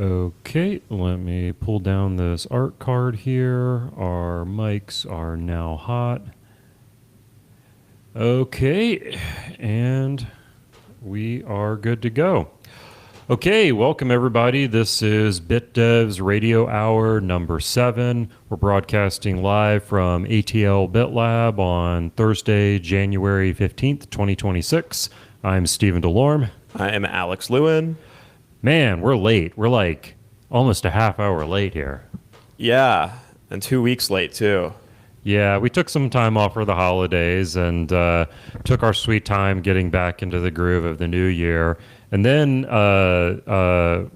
Okay, let me pull down this art card here. Our mics are now hot. Okay, and we are good to go. Okay, welcome everybody. This is BitDev's Radio Hour number 7. We're broadcasting live from ATL BitLab on Thursday, January 15th, 2026. I'm Stephen DeLorme. I am Alex Lewin. Man, we're late. We're like almost a half hour late here. Yeah, and 2 weeks late too. Yeah, we took some time off for the holidays and took our sweet time getting back into the groove of the new year. And then,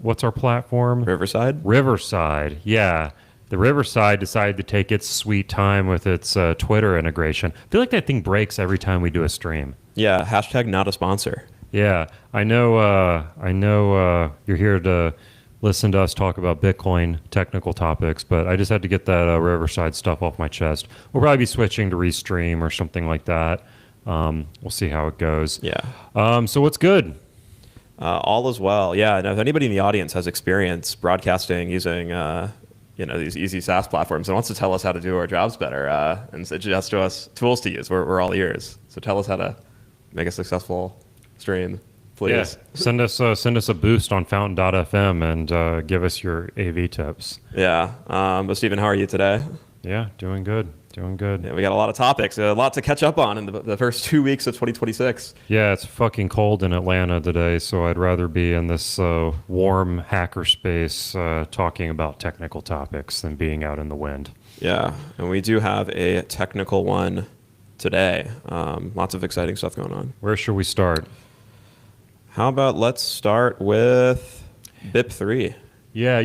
what's our platform? Riverside? Riverside, yeah. The Riverside decided to take its sweet time with its Twitter integration. I feel like that thing breaks every time we do a stream. Yeah, hashtag not a sponsor. Yeah, I know you're here to listen to us talk about Bitcoin technical topics, but I just had to get that Riverside stuff off my chest. We'll probably be switching to Restream or something like that. We'll see how it goes. Yeah. So what's good? All is well. Yeah, and if anybody in the audience has experience broadcasting using these easy SaaS platforms and wants to tell us how to do our jobs better and suggest to us tools to use, we're all ears. So tell us how to make a successful stream, please. Yeah. Send us a boost on Fountain.fm and give us your AV tips. Yeah. But Stephen, how are you today? Yeah, doing good. Yeah, we got a lot of topics, a lot to catch up on in the first 2 weeks of 2026. Yeah, it's fucking cold in Atlanta today, so I'd rather be in this warm hacker space talking about technical topics than being out in the wind. Yeah, and we do have a technical one today. Lots of exciting stuff going on. Where should we start? How about let's start with BIP3. Yeah,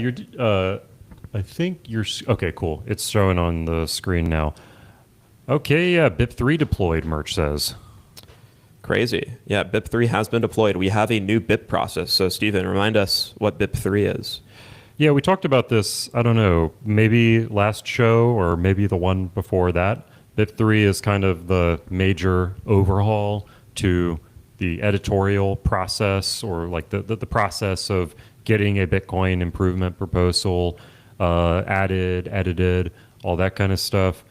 I think you're... Okay, cool. It's showing on the screen now. Okay, yeah, BIP3 deployed, Merch says. Crazy. Yeah, BIP3 has been deployed. We have a new BIP process. So, Stephen, remind us what BIP3 is. Yeah, we talked about this, I don't know, maybe last show or maybe the one before that. BIP3 is kind of the major overhaul to the editorial process or like the process of getting a Bitcoin improvement proposal added, edited, all that kind of stuff.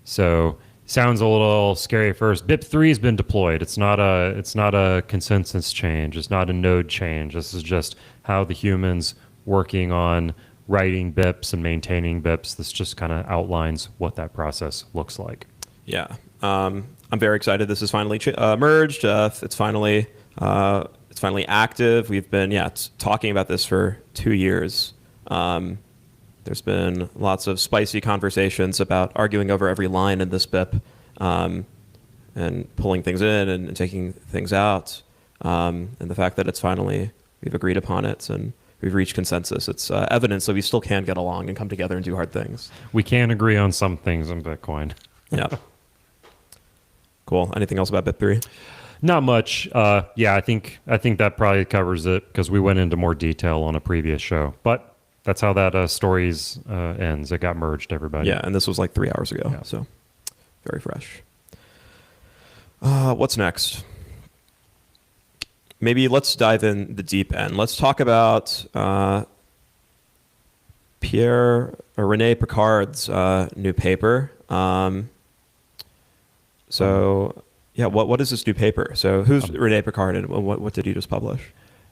So sounds a little scary at first. BIP3 has been deployed. It's not a consensus change. It's not a node change. This is just how the humans working on writing BIPs and maintaining BIPs. This just kind of outlines what that process looks like. Yeah. I'm very excited. This is finally merged. It's finally active. We've been talking about this for 2 years. There's been lots of spicy conversations about arguing over every line in this BIP and pulling things in and taking things out. And the fact that we've agreed upon it and we've reached consensus. It's evidence that we still can get along and come together and do hard things. We can agree on some things in Bitcoin. Yeah. Cool. Anything else about BIP3? Not much. I think that probably covers it because we went into more detail on a previous show. But that's how that stories ends. It got merged, everybody. Yeah, and this was like 3 hours ago, so very fresh. What's next? Maybe let's dive in the deep end. Let's talk about Rene Picard's new paper. What is this new paper? So who's Rene Picard and what did he just publish?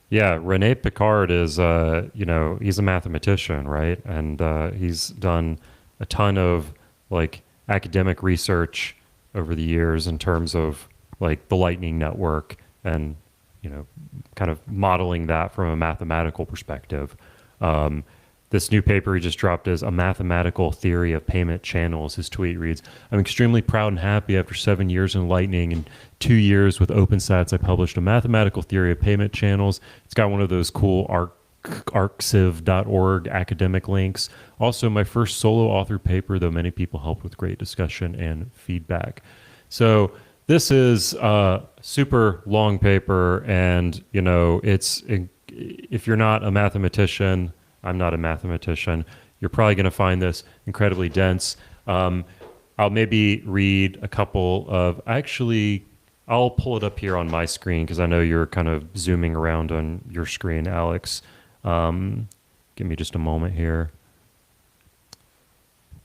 Yeah, Rene Picard is, he's a mathematician, right? And he's done a ton of like academic research over the years in terms of like the Lightning Network and, kind of modeling that from a mathematical perspective. This new paper he just dropped is A Mathematical Theory of Payment Channels. His tweet reads, "I'm extremely proud and happy after 7 years in Lightning and 2 years with OpenSats, I published A Mathematical Theory of Payment Channels." It's got one of those cool arxiv.org academic links. Also, my first solo authored paper, though many people helped with great discussion and feedback. So this is a super long paper, and, if you're not a mathematician, I'm not a mathematician, you're probably going to find this incredibly dense. I'll maybe read a couple of, I'll pull it up here on my screen because I know you're kind of zooming around on your screen, Alex. Give me just a moment here.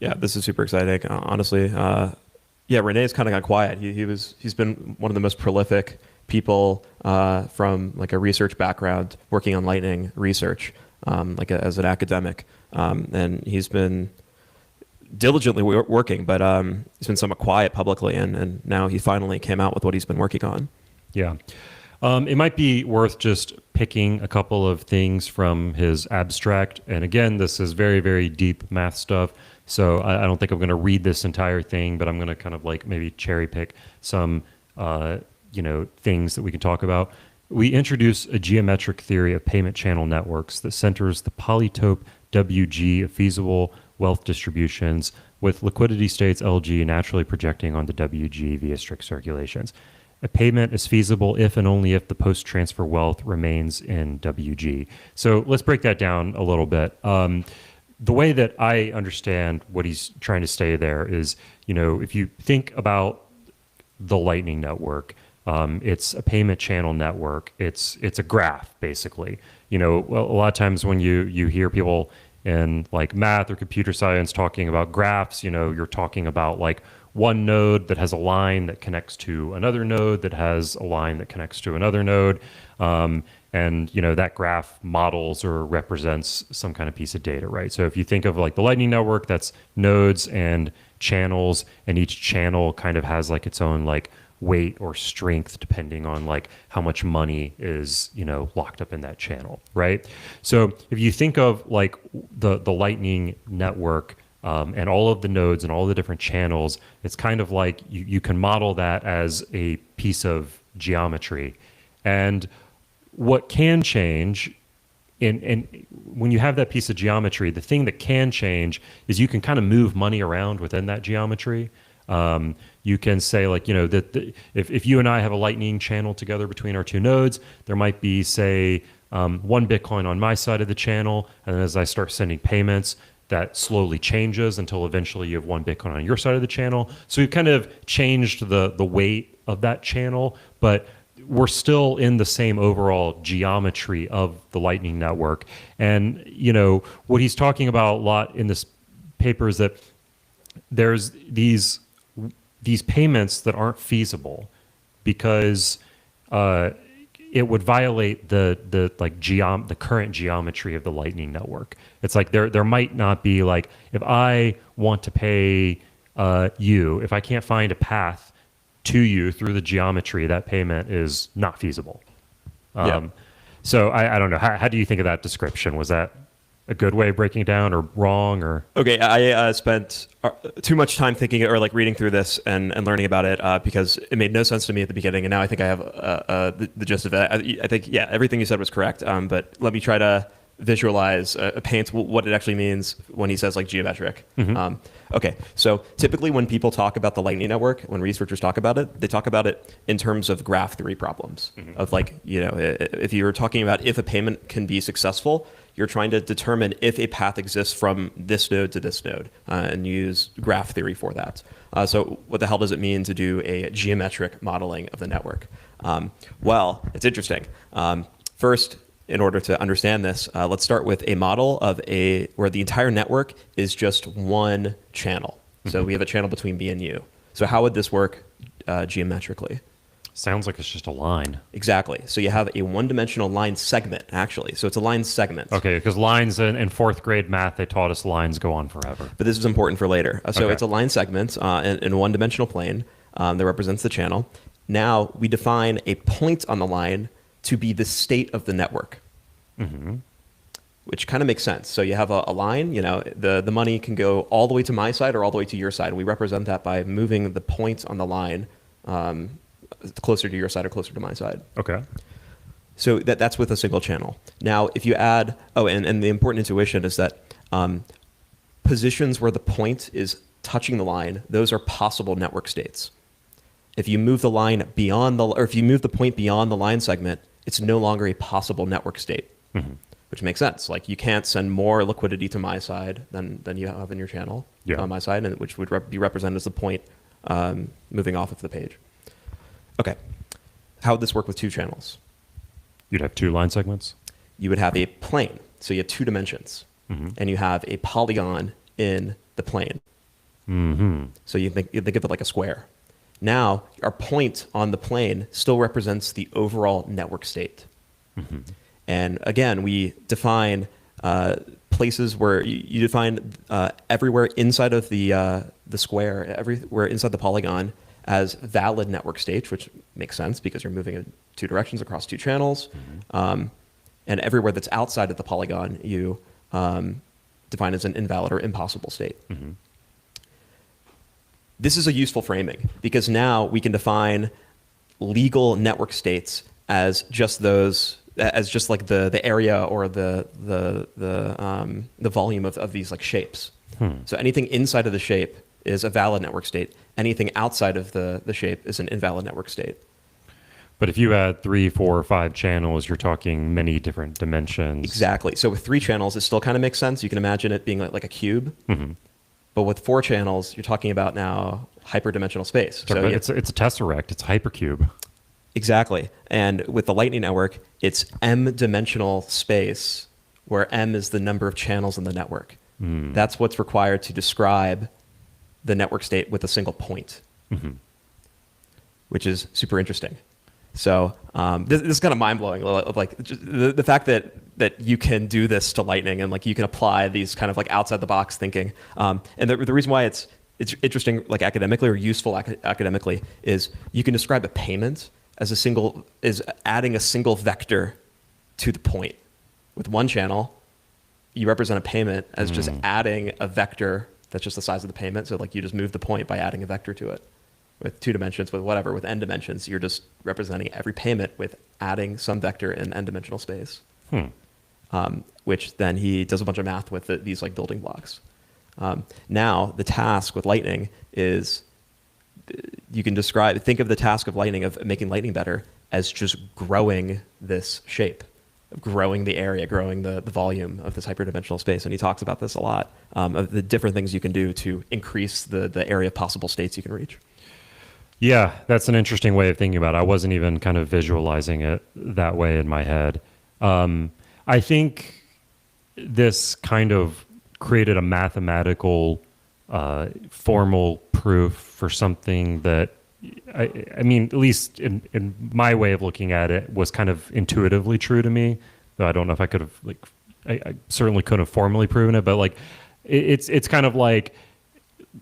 Yeah, this is super exciting. Honestly, Rene's kind of gone quiet. He's been one of the most prolific people from like a research background, working on Lightning research, as an academic, and he's been diligently working, but he's been somewhat quiet publicly, and now he finally came out with what he's been working on. Yeah. It might be worth just picking a couple of things from his abstract. And again, this is very, very deep math stuff. So I don't think I'm going to read this entire thing, but I'm going to kind of like maybe cherry pick some, things that we can talk about. We introduce a geometric theory of payment channel networks that centers the polytope WG of feasible wealth distributions with liquidity states LG naturally projecting onto WG via strict circulations. A payment is feasible if and only if the post-transfer wealth remains in WG. So let's break that down a little bit. The way that I understand what he's trying to say there is, if you think about the Lightning Network, it's a payment channel network. It's a graph, basically. A lot of times when you hear people in like math or computer science talking about graphs, you're talking about like one node that has a line that connects to another node that has a line that connects to another node. And that graph models or represents some kind of piece of data, right? So if you think of like the Lightning Network, that's nodes and channels, and each channel kind of has like its own like weight or strength depending on like how much money is locked up in that channel, right? So if you think of like the Lightning Network, and all of the nodes and all the different channels, it's kind of like you can model that as a piece of geometry. And what can change, and when you have that piece of geometry, the thing that can change is you can kind of move money around within that geometry. You can say like, that if you and I have a Lightning channel together between our two nodes, there might be, say, one Bitcoin on my side of the channel, and then as I start sending payments, that slowly changes until eventually you have one Bitcoin on your side of the channel. So we've kind of changed the weight of that channel, but we're still in the same overall geometry of the Lightning Network. And, what he's talking about a lot in this paper is that there's these payments that aren't feasible because it would violate the current geometry of the Lightning Network. It's like there might not be like, if I want to pay you, if I can't find a path to you through the geometry, that payment is not feasible. So I don't know. How do you think of that description? Was that a good way of breaking it down, or wrong, or? Okay, I spent too much time thinking or like reading through this and learning about it because it made no sense to me at the beginning, and now I think I have the gist of it. I think everything you said was correct, but let me try to visualize, paint what it actually means when he says like geometric. Mm-hmm. Okay, so typically when people talk about the Lightning Network, when researchers talk about it, they talk about it in terms of graph theory problems. Mm-hmm. Of like, if you're talking about if a payment can be successful, you're trying to determine if a path exists from this node to this node and use graph theory for that. So what the hell does it mean to do a geometric modeling of the network? Well, it's interesting. First, in order to understand this, let's start with a model of where the entire network is just one channel. So we have a channel between me and you. So how would this work geometrically? Sounds like it's just a line. Exactly. So you have a one-dimensional line segment, actually. So it's a line segment. Okay, because lines in fourth grade math, they taught us lines go on forever. But this is important for later. So It's a line segment in a one-dimensional plane that represents the channel. Now we define a point on the line to be the state of the network, mm-hmm. which kind of makes sense. So you have a line, the money can go all the way to my side or all the way to your side. We represent that by moving the point on the line closer to your side or closer to my side. Okay. So that's with a single channel. Now, if you add, and the important intuition is that positions where the point is touching the line, those are possible network states. If you move the line beyond if you move the point beyond the line segment, it's no longer a possible network state, mm-hmm. which makes sense. Like you can't send more liquidity to my side than you have in your channel on my side, and which would be represented as the point moving off of the page. Okay, how would this work with two channels? You'd have two line segments? you would have a plane. So you have two dimensions, and you have a polygon in the plane. So you think of it like a square. Now, our point on the plane still represents the overall network state. And again, we define places where you define everywhere inside of the square, everywhere inside the polygon as valid network states, which makes sense because you're moving in two directions across two channels. And everywhere that's outside of the polygon, you define as an invalid or impossible state. This is a useful framing because now we can define legal network states as just those, as just like the area or the volume of these like shapes. So anything inside of the shape is a valid network state. Anything outside of the shape is an invalid network state. But if you had 3, 4, or 5 channels, you're talking many different dimensions. Exactly. So with 3 channels, it still kind of makes sense. You can imagine it being like a cube. But with 4 channels, you're talking about now hyperdimensional space. So it's a tesseract. It's a hypercube. Exactly. And with the Lightning Network, it's m-dimensional space, where m is the number of channels in the network. That's what's required to describe the network state with a single point, which is super interesting. So this is kind of mind-blowing. Like the fact that you can do this to Lightning and like you can apply these kind of like outside-the-box thinking. And the reason why it's interesting, like academically or useful academically, is you can describe a payment as adding a single vector to the point. With one channel, you represent a payment as just adding a vector that's just the size of the payment. So like you just move the point by adding a vector to it. With 2 dimensions, with whatever, with n dimensions, you're just representing every payment with adding some vector in n-dimensional space. Which then he does a bunch of math with these like building blocks. Now the task with Lightning is, you can think of the task of Lightning, of making Lightning better, as just growing this shape, growing the area, growing the volume of this hyperdimensional space. And he talks about this a lot, of the different things you can do to increase the area of possible states you can reach. Yeah, that's an interesting way of thinking about it. I wasn't even kind of visualizing it that way in my head. I think this kind of created a mathematical, formal proof for something that, I mean, at least in my way of looking at it, was kind of intuitively true to me. Though I don't know if I could have, like, I certainly couldn't have formally proven it, but like, it's kind of like,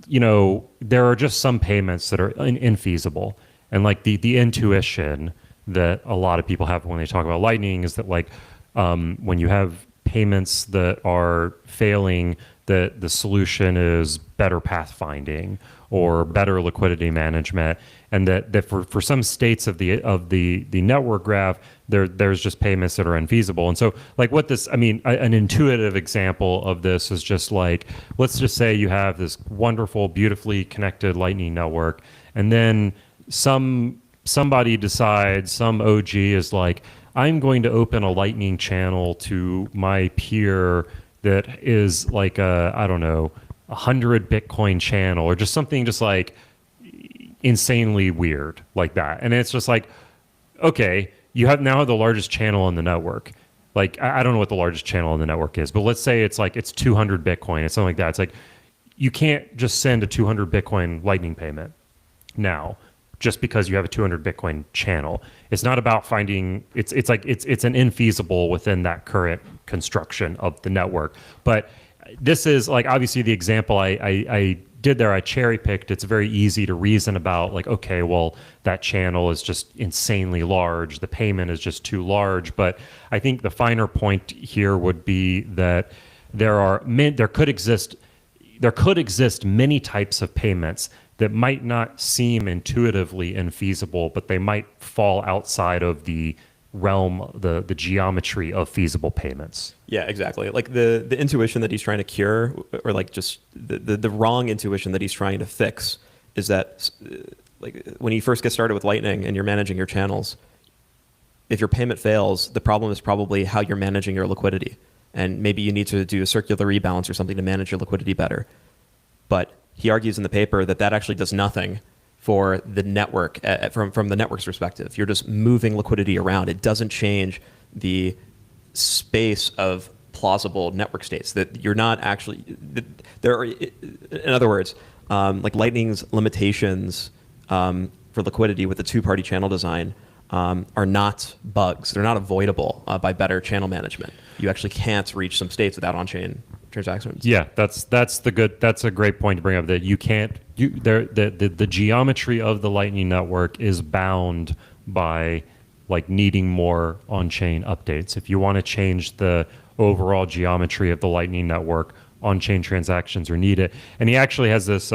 you know, there are just some payments that are infeasible. And like the intuition that a lot of people have when they talk about Lightning is that like, when you have payments that are failing, that the solution is better pathfinding or better liquidity management, and that for some states of the network graph, there's just payments that are unfeasible. And so like what this, I mean, an intuitive example of this is just like, let's just say you have this wonderful, beautifully connected Lightning network, and then somebody decides, some OG is like, I'm going to open a Lightning channel to my peer that is like I don't know, 100 Bitcoin channel, or just something just like insanely weird like that. And it's just like, okay, you have now the largest channel in the network. Like, I don't know what the largest channel in the network is, but let's say it's 200 Bitcoin. It's something like that. It's like, you can't just send a 200 Bitcoin Lightning payment now, just because you have a 200 Bitcoin channel. It's not about finding, it's an infeasible within that current construction of the network. But this is like, obviously the example I did there, I cherry picked. It's very easy to reason about, like, okay, well, that channel is just insanely large. The payment is just too large. But I think the finer point here would be that there could exist many types of payments that might not seem intuitively infeasible, but they might fall outside of the realm, the geometry of feasible payments. Yeah, exactly. Like the intuition that he's trying to cure, or like just the wrong intuition that he's trying to fix, is that like when you first get started with Lightning and you're managing your channels, if your payment fails, the problem is probably how you're managing your liquidity. And maybe you need to do a circular rebalance or something to manage your liquidity better. But he argues in the paper that actually does nothing for the network from the network's perspective. You're just moving liquidity around. It doesn't change the space of plausible network states that you're not actually there are, in other words, like Lightning's limitations for liquidity with the two-party channel design are not bugs. They're not avoidable by better channel management. You actually can't reach some states without on-chain transactions. Yeah, that's a great point to bring up, that you can't the geometry of the Lightning Network is bound by like needing more on-chain updates. If you want to change the overall geometry of the Lightning Network, on-chain transactions are needed. And he actually has this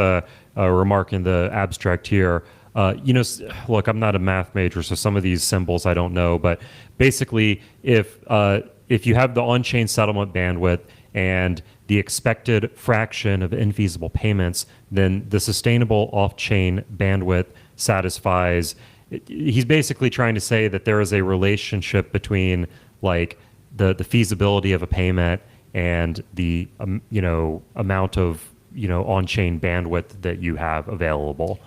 remark in the abstract here. Look, I'm not a math major, so some of these symbols I don't know, but basically if you have the on-chain settlement bandwidth and the expected fraction of infeasible payments, then the sustainable off-chain bandwidth satisfies. He's basically trying to say that there is a relationship between like the feasibility of a payment and the amount of on-chain bandwidth that you have available.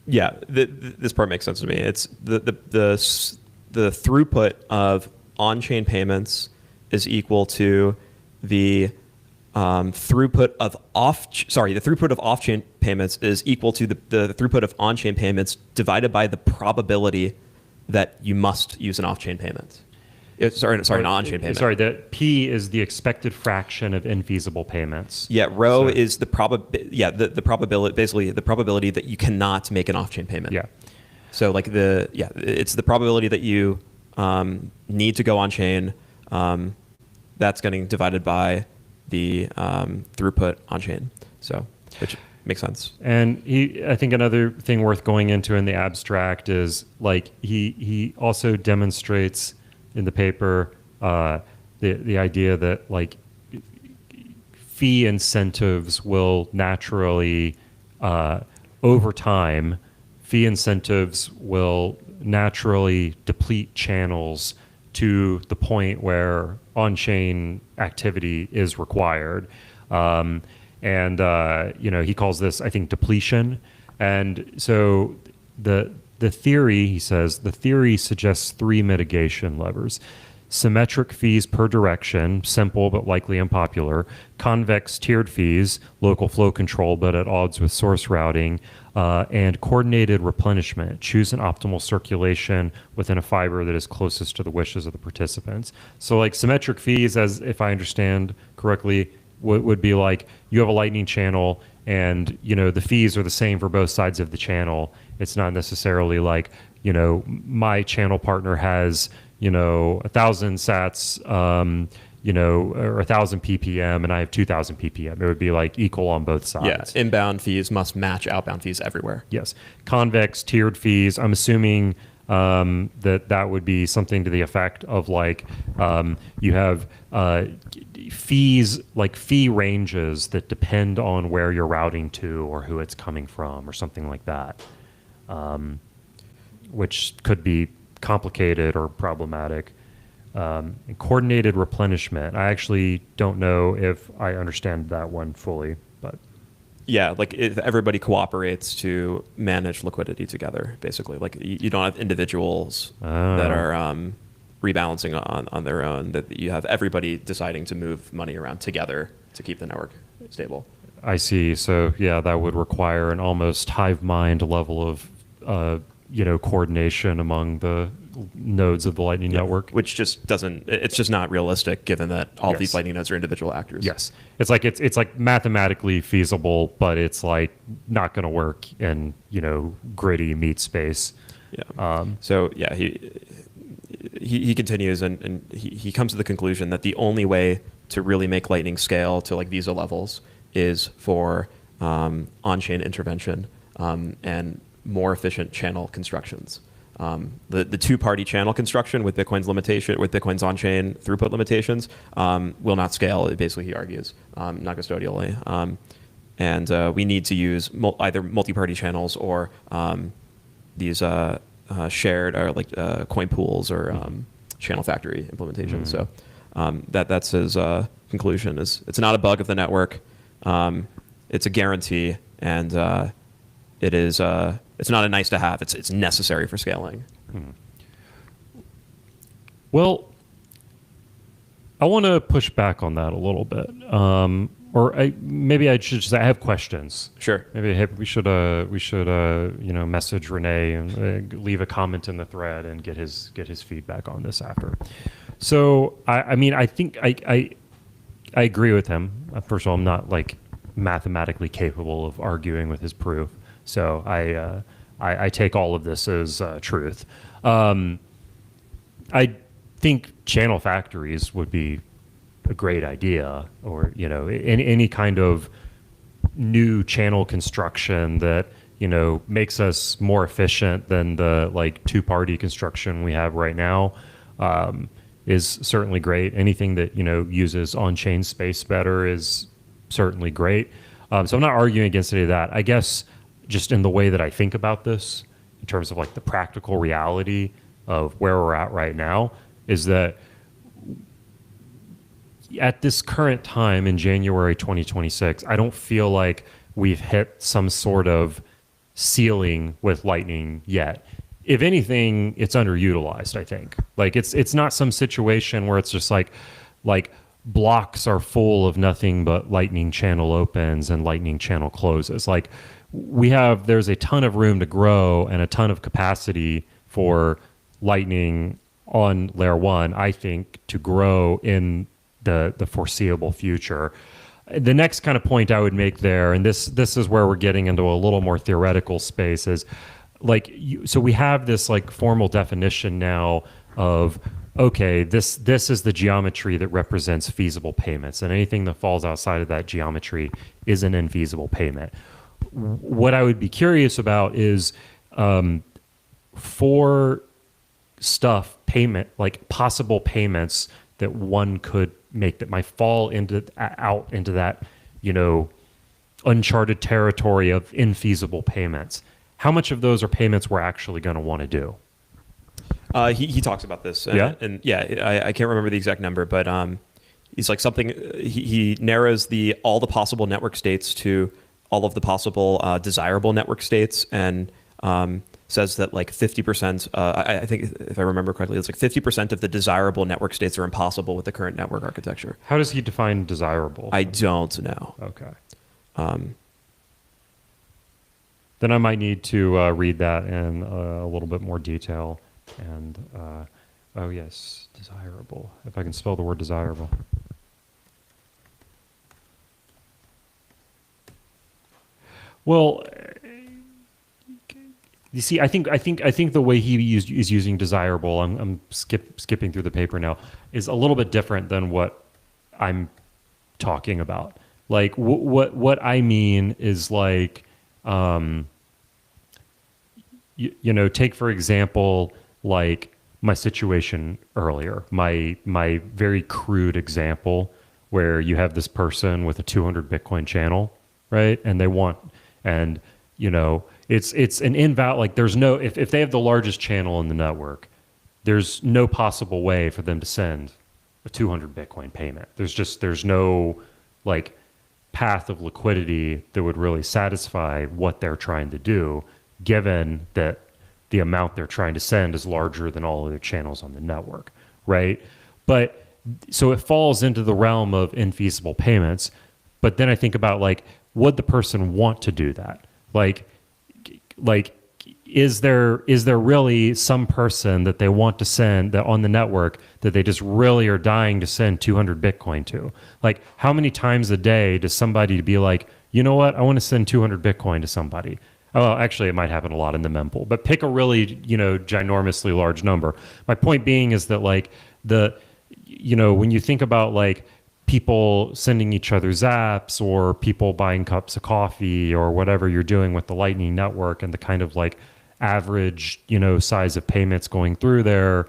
Yeah, this part makes sense to me. It's the throughput of on-chain payments is equal to the throughput of off-chain payments is equal to the throughput of on-chain payments divided by the probability that you must use an off-chain payment. An on-chain payment. Sorry, the P is the expected fraction of infeasible payments. Yeah, rho is the probability, basically the probability that you cannot make an off-chain payment. Yeah. So like it's the probability that you need to go on-chain. That's getting divided by the throughput on-chain. So, which makes sense. And I think another thing worth going into in the abstract is like he also demonstrates in the paper the idea that like fee incentives will naturally over time, fee incentives will naturally deplete channels to the point where on-chain activity is required. He calls this, I think, depletion. And so the theory, he says, the theory suggests three mitigation levers. Symmetric fees per direction, simple but likely unpopular. Convex tiered fees, local flow control but at odds with source routing. And coordinated replenishment. Choose an optimal circulation within a fiber that is closest to the wishes of the participants. So like symmetric fees, as if I understand correctly, would be like you have a Lightning channel and the fees are the same for both sides of the channel. It's not necessarily like, my channel partner has, 1,000 sats, or 1,000 ppm and I have 2,000 ppm. It would be like equal on both sides. Yeah, inbound fees must match outbound fees everywhere. Yes. Convex tiered fees, I'm assuming that would be something to the effect of like you have fees, like fee ranges that depend on where you're routing to or who it's coming from or something like that, which could be complicated or problematic. And coordinated replenishment. I actually don't know if I understand that one fully, but yeah, like if everybody cooperates to manage liquidity together, basically. Like you don't have individuals that are rebalancing on their own. That you have everybody deciding to move money around together to keep the network stable. I see. So yeah, that would require an almost hive mind level of coordination among the nodes of the Lightning Network, which just doesn't. It's just not realistic, given that all Yes. these Lightning nodes are individual actors. Yes, it's like mathematically feasible, but it's like not going to work in gritty meat space. Yeah. So yeah, he continues and he comes to the conclusion that the only way to really make Lightning scale to like Visa levels is for on-chain intervention and more efficient channel constructions. The two-party channel construction with Bitcoin's on-chain throughput limitations will not scale. Basically, he argues, not custodially, and we need to use either multi-party channels or these shared or like coin pools or channel factory implementations. So that's his conclusion. It's not a bug of the network. It's a guarantee, and it is. It's not a nice to have. It's necessary for scaling. Well, I want to push back on that a little bit. Maybe I should just, I have questions. Sure. Maybe we should message Renee and leave a comment in the thread and get his feedback on this after. So I mean, I think I agree with him. First of all, I'm not like mathematically capable of arguing with his proof, so I take all of this as truth. I think channel factories would be a great idea, or any kind of new channel construction that makes us more efficient than the like two-party construction we have right now is certainly great. Anything that uses on-chain space better is certainly great. So I'm not arguing against any of that. I guess just in the way that I think about this, in terms of like the practical reality of where we're at right now, is that at this current time in January 2026, I don't feel like we've hit some sort of ceiling with Lightning yet. If anything, it's underutilized, I think. Like it's not some situation where it's just like blocks are full of nothing but Lightning channel opens and Lightning channel closes. Like there's a ton of room to grow and a ton of capacity for Lightning on layer 1, I think, to grow in the foreseeable future. The next kind of point I would make there, and this is where we're getting into a little more theoretical space, is so we have this like formal definition now of, okay, this is the geometry that represents feasible payments, and anything that falls outside of that geometry is an infeasible payment. What I would be curious about is for payment, like possible payments that one could make that might fall into that uncharted territory of infeasible payments. How much of those are payments we're actually going to want to do? He talks about this. And I can't remember the exact number, but he's like something. He narrows all the possible network states to all of the possible desirable network states, and says that like 50%. I think if I remember correctly, it's like 50% of the desirable network states are impossible with the current network architecture. How does he define desirable? I don't know. Okay. Then I might need to read that in a little bit more detail. And oh yes, desirable. If I can spell the word desirable. Well, you see, I think the way he is using desirable, I'm skipping through the paper now, is a little bit different than what I'm talking about. Like what I mean is like, take for example, like my situation earlier, my very crude example where you have this person with a 200 Bitcoin channel, right? And they want, and it's an invalid, like there's no, if they have the largest channel in the network, there's no possible way for them to send a 200 Bitcoin payment. There's no like path of liquidity that would really satisfy what they're trying to do, given that the amount they're trying to send is larger than all other channels on the network, right? But so it falls into the realm of infeasible payments. But then I think about like, would the person want to do that? Like is there really some person that they want to send that on the network that they just really are dying to send 200 Bitcoin to? Like how many times a day does somebody be like, you know what, I want to send 200 Bitcoin to somebody? Oh, actually, it might happen a lot in the mempool, but pick a really, ginormously large number. My point being is that like when you think about like people sending each other zaps or people buying cups of coffee or whatever you're doing with the Lightning Network and the kind of like average, size of payments going through there,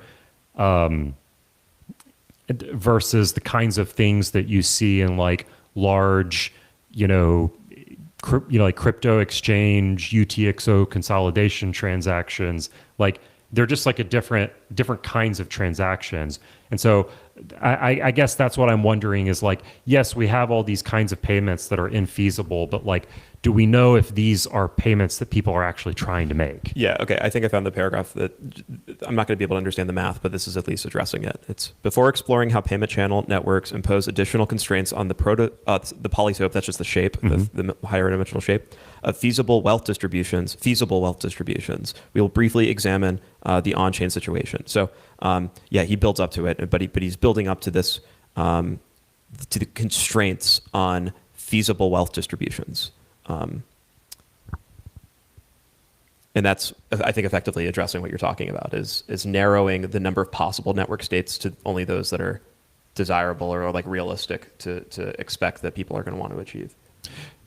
versus the kinds of things that you see in like large, like crypto exchange, UTXO consolidation transactions, like they're just like a different kinds of transactions. And so I guess that's what I'm wondering is like, yes, we have all these kinds of payments that are infeasible, but like, do we know if these are payments that people are actually trying to make? Yeah, okay. I think I found the paragraph that I'm not going to be able to understand the math, but this is at least addressing it. It's before exploring how payment channel networks impose additional constraints on the polytope, that's just the shape, the higher dimensional shape, of feasible wealth distributions, we will briefly examine the on-chain situation. So, yeah, he builds up to it, but he's building up to this, to the constraints on feasible wealth distributions. And that's, I think, effectively addressing what you're talking about, is narrowing the number of possible network states to only those that are desirable or like realistic to expect that people are going to want to achieve.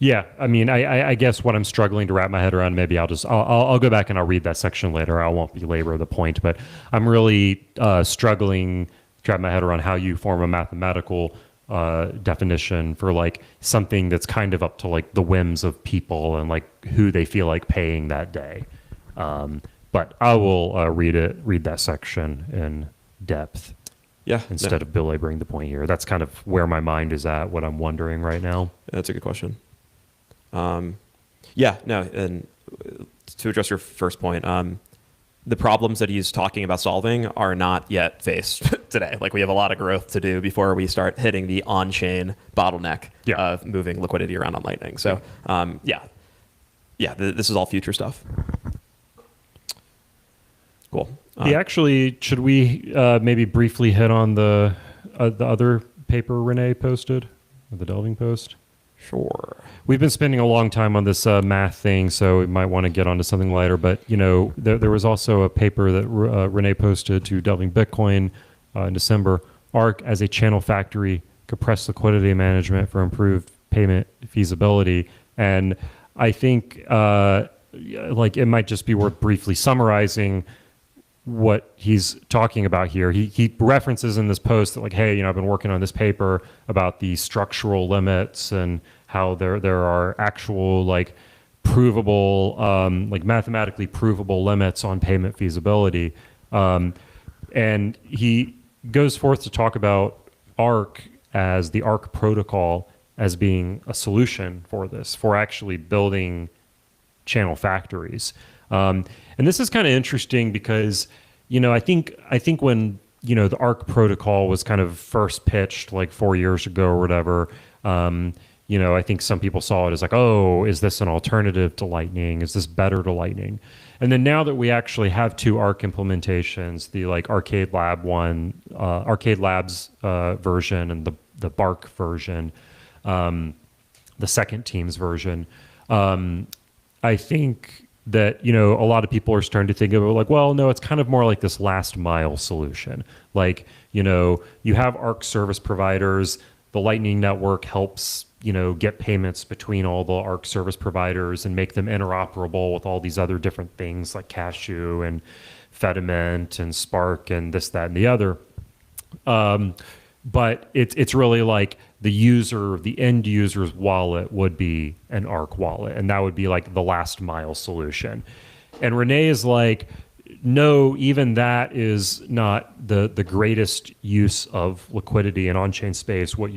Yeah, I mean, I guess what I'm struggling to wrap my head around, maybe I'll go back and I'll read that section later. I won't belabor the point, but I'm really struggling to wrap my head around how you form a mathematical definition for like something that's kind of up to like the whims of people and like who they feel like paying that day. But I will read that section in depth. Yeah. Instead of belaboring the point here. That's kind of where my mind is at, what I'm wondering right now. That's a good question. Yeah, no, and to address your first point, the problems that he's talking about solving are not yet faced today. Like, we have a lot of growth to do before we start hitting the on-chain bottleneck of moving liquidity around on Lightning. So, this is all future stuff. Cool. Should we maybe briefly hit on the other paper Renee posted, the delving post? Sure. We've been spending a long time on this math thing, so we might want to get onto something lighter. But there was also a paper that Renee posted to Delving Bitcoin in December. ARK as a channel factory, compressed liquidity management for improved payment feasibility. And I think it might just be worth briefly summarizing what he's talking about here. He references in this post that, like, hey, I've been working on this paper about the structural limits and how there are actual like provable, like mathematically provable limits on payment feasibility. And he goes forth to talk about ARK as the ARK protocol as being a solution for this, for actually building channel factories. And this is kind of interesting because, I think when, the ARK protocol was kind of first pitched like 4 years ago or whatever, I think some people saw it as like, oh, is this an alternative to Lightning? Is this better to Lightning? And then now that we actually have two ARK implementations, the like Arcade Labs version and the Bark version, the second team's version, I think that, a lot of people are starting to think of it like, well, no, it's kind of more like this last mile solution. Like, you have ARK service providers, the Lightning Network helps, get payments between all the ARK service providers and make them interoperable with all these other different things like Cashew and Fediment and Spark and this, that, and the other. But it's really like the end user's wallet would be an ARK wallet, and that would be like the last mile solution. And Renee is like, no, even that is not the greatest use of liquidity in on-chain space. What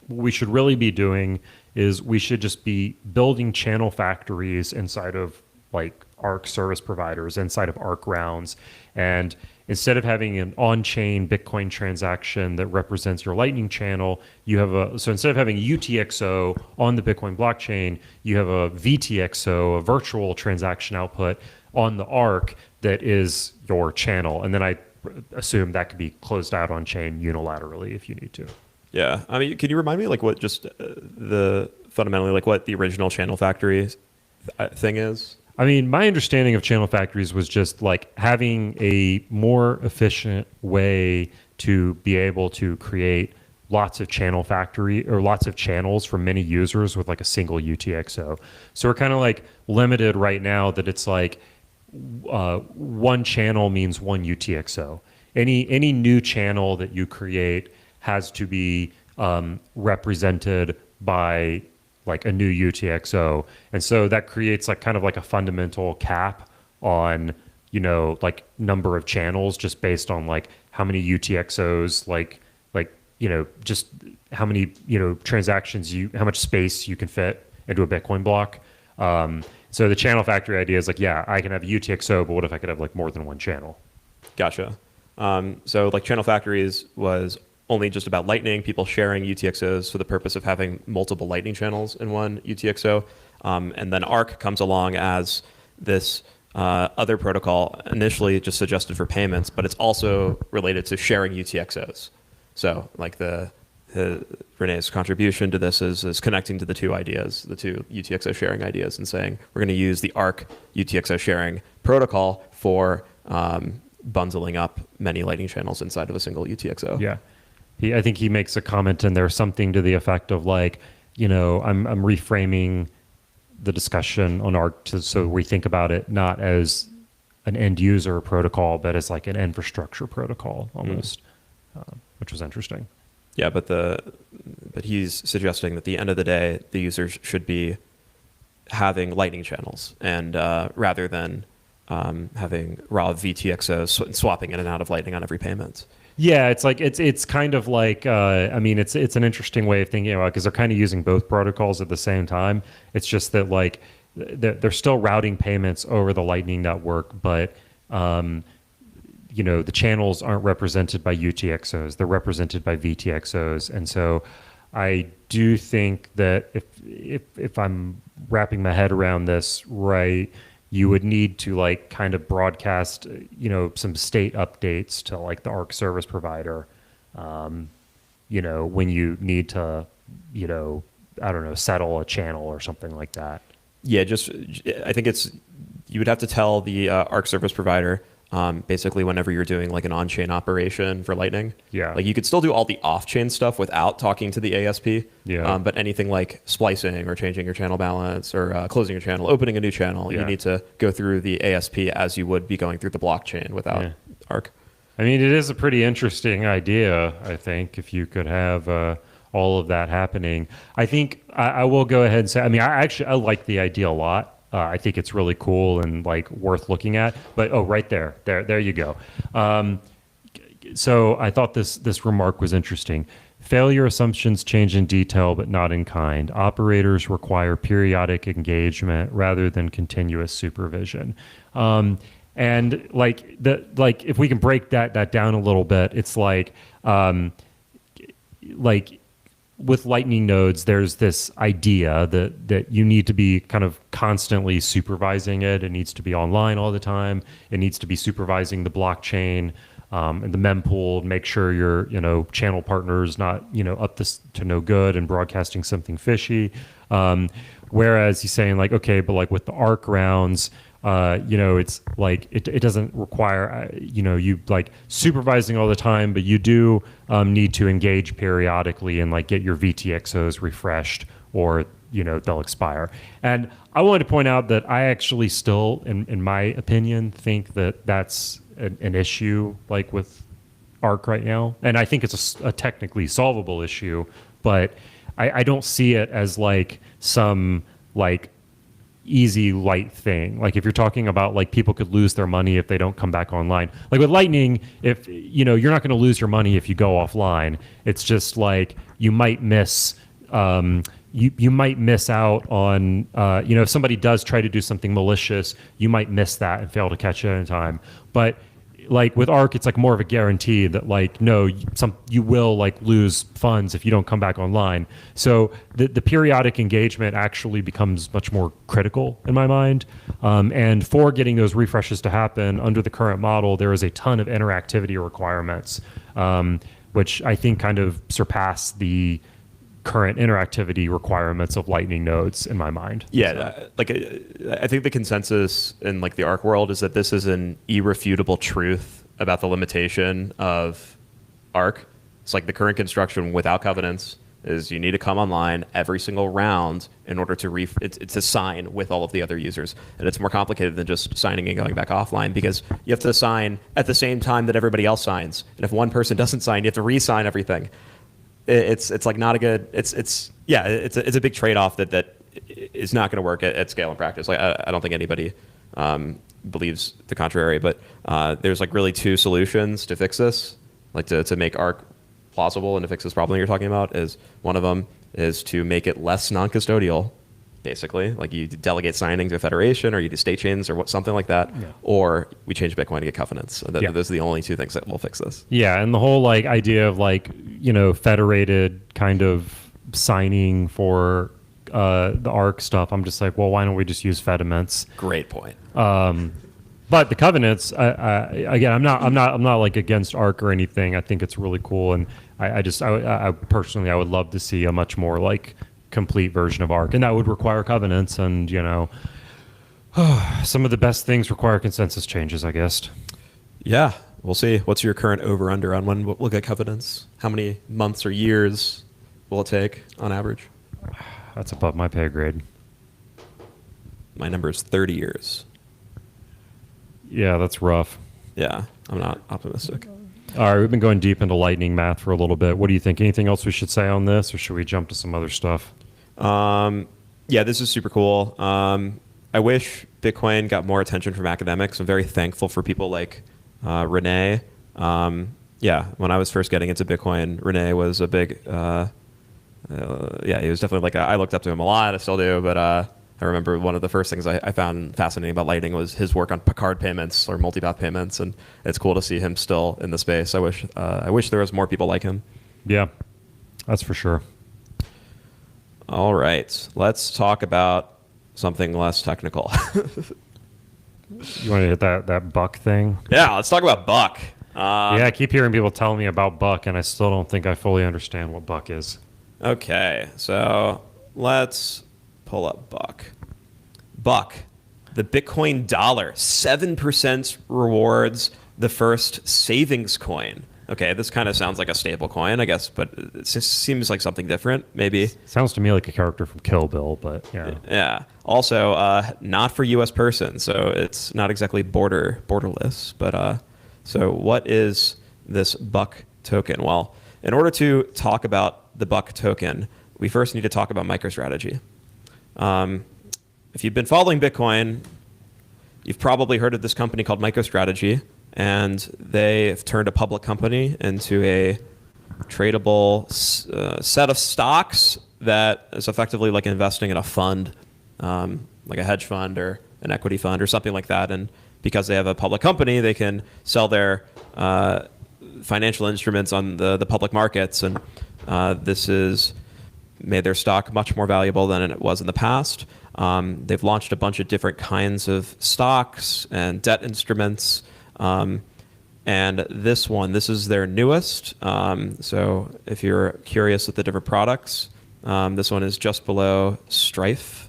we should really be doing is we should just be building channel factories inside of like ARK service providers, inside of ARK rounds. And instead of having an on-chain Bitcoin transaction that represents your Lightning channel, so instead of having a UTXO on the Bitcoin blockchain, you have a VTXO, a virtual transaction output on the ARK that is your channel. And then I assume that could be closed out on chain unilaterally if you need to. Yeah. I mean, can you remind me like what just fundamentally like what the original channel factory thing is? I mean, my understanding of channel factories was just like having a more efficient way to be able to create lots of channels for many users with like a single UTXO. So we're kind of like limited right now that it's like one channel means one UTXO. Any new channel that you create has to be represented by like a new UTXO. And so that creates like kind of like a fundamental cap on, like number of channels just based on like how many UTXOs, just how many, transactions how much space you can fit into a Bitcoin block. So the channel factory idea is like, yeah, I can have UTXO, but what if I could have like more than one channel? Gotcha. So like channel factories was only just about Lightning, people sharing UTXOs for the purpose of having multiple Lightning channels in one UTXO. And then Arc comes along as this other protocol, initially just suggested for payments, but it's also related to sharing UTXOs. So like René's contribution to this is connecting to the two ideas, the two UTXO sharing ideas, and saying we're going to use the Arc UTXO sharing protocol for bundling up many Lightning channels inside of a single UTXO. Yeah. I think he makes a comment in there, something to the effect of like, I'm reframing the discussion on Arc so we think about it not as an end user protocol, but as like an infrastructure protocol almost, which was interesting. Yeah, but he's suggesting that at the end of the day, the users should be having Lightning channels, and rather than having raw VTXOs swapping in and out of Lightning on every payment. Yeah, it's like it's kind of like it's an interesting way of thinking about it because they're kind of using both protocols at the same time. It's just that like they're still routing payments over the Lightning network, but the channels aren't represented by UTXOs; they're represented by VTXOs, and so I do think that if I'm wrapping my head around this right, you would need to like kind of broadcast, some state updates to like the Arc service provider, when you need to, I don't know, settle a channel or something like that. Yeah, I think you would have to tell the Arc service provider basically whenever you're doing like an on-chain operation for Lightning. Yeah. Like you could still do all the off-chain stuff without talking to the ASP. Yeah. But anything like splicing or changing your channel balance or closing your channel, opening a new channel, you need to go through the ASP as you would be going through the blockchain without Arc. I mean, it is a pretty interesting idea, I think, if you could have all of that happening. I think I will go ahead and say, I like the idea a lot. I think it's really cool and like worth looking at. But right there you go. So I thought this remark was interesting. Failure assumptions change in detail, but not in kind. Operators require periodic engagement rather than continuous supervision. And if we can break that down a little bit, it's like with Lightning nodes, there's this idea that you need to be kind of constantly supervising it. It needs to be online all the time. It needs to be supervising the blockchain and the mempool, make sure your channel partner's not up to no good and broadcasting something fishy. Whereas he's saying like, okay, but like with the Arc rounds, it's like it doesn't require you like supervising all the time, but you do need to engage periodically and like get your VTXOs refreshed, or they'll expire. And I wanted to point out that I actually still, in my opinion, think that that's an issue like with Arc right now, and I think it's a technically solvable issue, but I don't see it as like some like easy light thing. Like if you're talking about like people could lose their money if they don't come back online, like with Lightning, if you're not going to lose your money if you go offline. It's just like you might miss you might miss out on if somebody does try to do something malicious, you might miss that and fail to catch it in time. But like with Arc, it's like more of a guarantee that like no, you will like lose funds if you don't come back online. So the periodic engagement actually becomes much more critical in my mind. And for getting those refreshes to happen under the current model, there is a ton of interactivity requirements, which I think kind of surpass the current interactivity requirements of Lightning nodes in my mind. Yeah, I think the consensus in like the Arc world is that this is an irrefutable truth about the limitation of Arc. It's like the current construction without covenants is you need to come online every single round in order to it's a sign with all of the other users, and it's more complicated than just signing and going back offline because you have to sign at the same time that everybody else signs, and if one person doesn't sign, you have to re-sign everything. It's like not a good. It's a big trade-off that is not going to work at scale in practice. Like I don't think anybody believes the contrary, but there's like really two solutions to fix this, like to make Arc plausible and to fix this problem you're talking about. Is one of them is to make it less non-custodial, basically. Like you delegate signing to a federation, or you do state chains, or something like that, Yeah. or we change Bitcoin to get covenants. So Yeah. those are the only two things that will fix this. Yeah, and the whole like idea of like, federated kind of signing for the ARC stuff. I'm just like, well, why don't we just use Fediments? Great point. But the covenants, again, I'm not like against ARC or anything. I think it's really cool, and I personally, I would love to see a much more like complete version of ARC, and that would require covenants, and some of the best things require consensus changes, I guess. Yeah, we'll see. What's your current over/under on when we'll get covenants? How many months or years will it take on average? That's above my pay grade. My number is 30 years. Yeah, that's rough. Yeah, I'm not optimistic. All right, we've been going deep into lightning math for a little bit. What do you think? Anything else we should say on this, or should we jump to some other stuff? Yeah, this is super cool. I wish Bitcoin got more attention from academics. I'm very thankful for people like Renee. Yeah, when I was first getting into Bitcoin, Renee was a big, he was definitely like, I looked up to him a lot. I still do, but I remember one of the first things I found fascinating about Lightning was his work on Picard payments or multipath payments, and it's cool to see him still in the space. I wish there was more people like him. Yeah, that's for sure. All right, let's talk about something less technical. You want to hit that Buck thing? Yeah, let's talk about Buck. Yeah, I keep hearing people tell me about Buck, and I still don't think I fully understand what Buck is. Okay, so let's pull up Buck. Buck, the Bitcoin dollar, 7% rewards the first savings coin. Okay, this kind of sounds like a stable coin, I guess, but it just seems like something different, maybe. Sounds to me like a character from Kill Bill, but yeah. Yeah. Also, not for U.S. persons, so it's not exactly borderless. But so what is this Buck token? Well, in order to talk about the Buck token, we first need to talk about MicroStrategy. If you've been following Bitcoin, you've probably heard of this company called MicroStrategy, and they've turned a public company into a tradable set of stocks that is effectively like investing in a fund, like a hedge fund or an equity fund or something like that. And because they have a public company, they can sell their financial instruments on the public markets, and this has made their stock much more valuable than it was in the past. They've launched a bunch of different kinds of stocks and debt instruments. And this is their newest. So if you're curious with the different products, this one is just below Strife,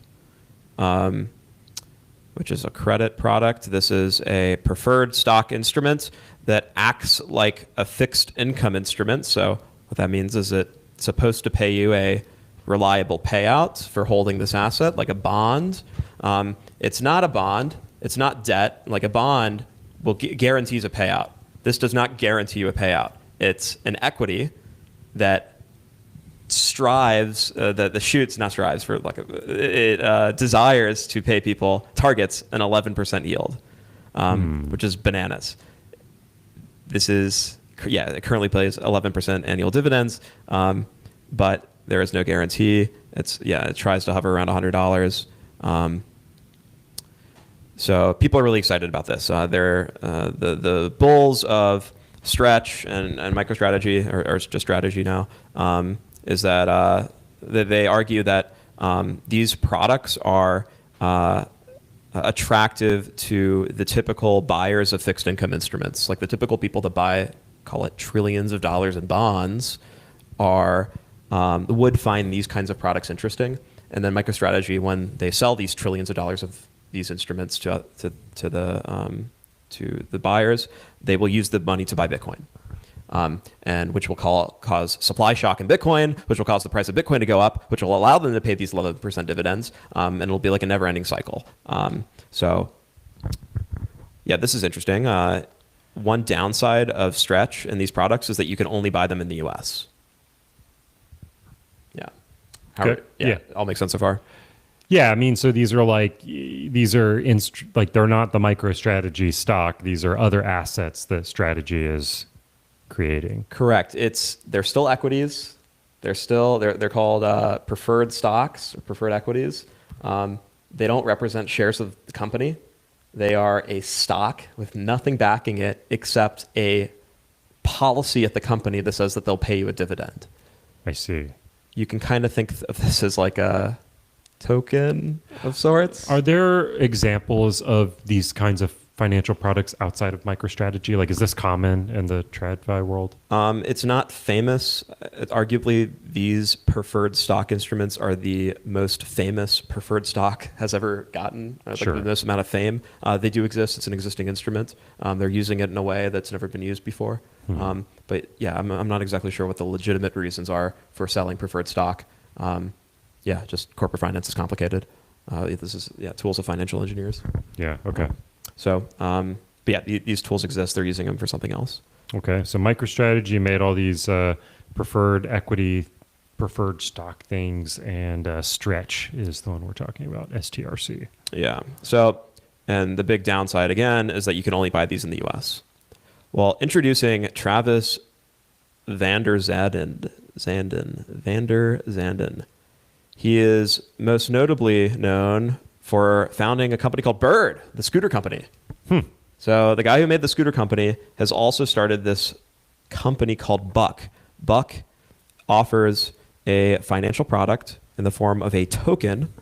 which is a credit product. This is a preferred stock instrument that acts like a fixed income instrument. So what that means is it's supposed to pay you a reliable payout for holding this asset, like a bond. It's not a bond. It's not debt. Like a bond guarantees a payout. This does not guarantee you a payout. It's an equity that strives, desires to pay people, targets an 11% yield, which is bananas. It currently pays 11% annual dividends, but there is no guarantee. It tries to hover around $100. So people are really excited about this. They're the bulls of Stretch and MicroStrategy, or just Strategy now, is that they argue that these products are attractive to the typical buyers of fixed income instruments. Like the typical people that buy, call it trillions of dollars in bonds, would find these kinds of products interesting. And then MicroStrategy, when they sell these trillions of dollars of these instruments to the buyers, they will use the money to buy Bitcoin, and which will cause supply shock in Bitcoin, which will cause the price of Bitcoin to go up, which will allow them to pay these 11% dividends, and it'll be like a never-ending cycle. So, yeah, this is interesting. One downside of Stretch and these products is that you can only buy them in the U.S. Yeah. Good. Yeah. All makes sense so far. Yeah, I mean, so these are like they're not the MicroStrategy stock. These are other assets that Strategy is creating. Correct. They're still equities. They're called preferred stocks or preferred equities. They don't represent shares of the company. They are a stock with nothing backing it except a policy at the company that says that they'll pay you a dividend. I see. You can kind of think of this as like a token of sorts. Are there examples of these kinds of financial products outside of MicroStrategy? Like, is this common in the TradFi world? It's not famous. Arguably, these preferred stock instruments are the most famous preferred stock has ever gotten, Sure. like the most amount of fame. They do exist. It's an existing instrument. They're using it in a way that's never been used before. But yeah, I'm not exactly sure what the legitimate reasons are for selling preferred stock. Yeah, just corporate finance is complicated. This is tools of financial engineers. Yeah. Okay. So, but yeah, these tools exist. They're using them for something else. Okay. So MicroStrategy made all these preferred equity, preferred stock things, and Stretch is the one we're talking about, STRC. Yeah. So, and the big downside again is that you can only buy these in the U.S. Well, introducing Travis Vander Zanden. He is most notably known for founding a company called Bird, the scooter company. So the guy who made the scooter company has also started this company called Buck. Buck offers a financial product in the form of a token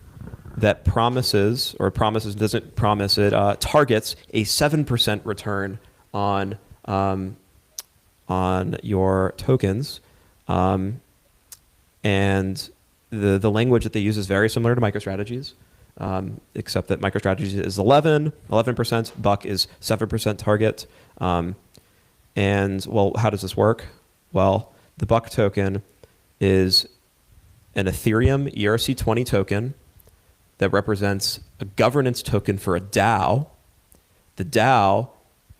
that targets a 7% return on your tokens. And the language that they use is very similar to MicroStrategy's. Except that MicroStrategy is 11%, Buck is 7% target. And well, how does this work? Well, the Buck token is an Ethereum ERC20 token that represents a governance token for a DAO. The DAO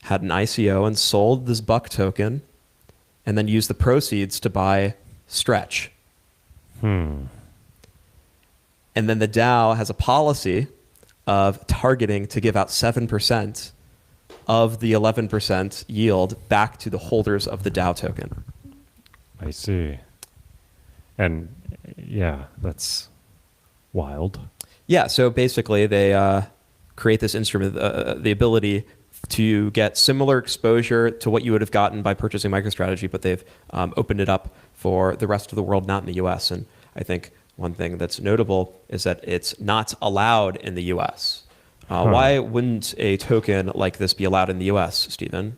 had an ICO and sold this Buck token and then used the proceeds to buy Stretch. And then the DAO has a policy of targeting to give out 7% of the 11% yield back to the holders of the DAO token. I see. And yeah, that's wild. Yeah, so basically they create this instrument, the ability to get similar exposure to what you would have gotten by purchasing MicroStrategy, but they've opened it up for the rest of the world, not in the US. And I think one thing that's notable is that it's not allowed in the US. Why wouldn't a token like this be allowed in the US, Stephen?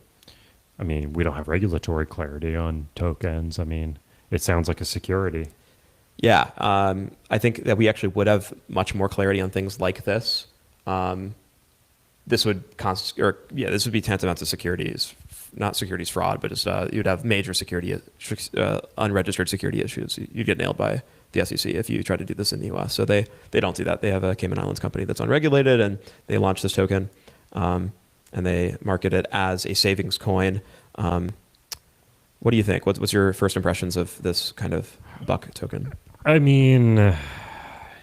I mean, we don't have regulatory clarity on tokens. I mean, it sounds like a security. Yeah, I think that we actually would have much more clarity on things like this. This would this would be tantamount to securities, not securities fraud, but just you'd have major security, unregistered security issues. You'd get nailed by the SEC if you try to do this in the US. So they don't do that. They have a Cayman Islands company that's unregulated, and they launch this token, and they market it as a savings coin. What do you think? What's your first impressions of this kind of Buck token? I mean,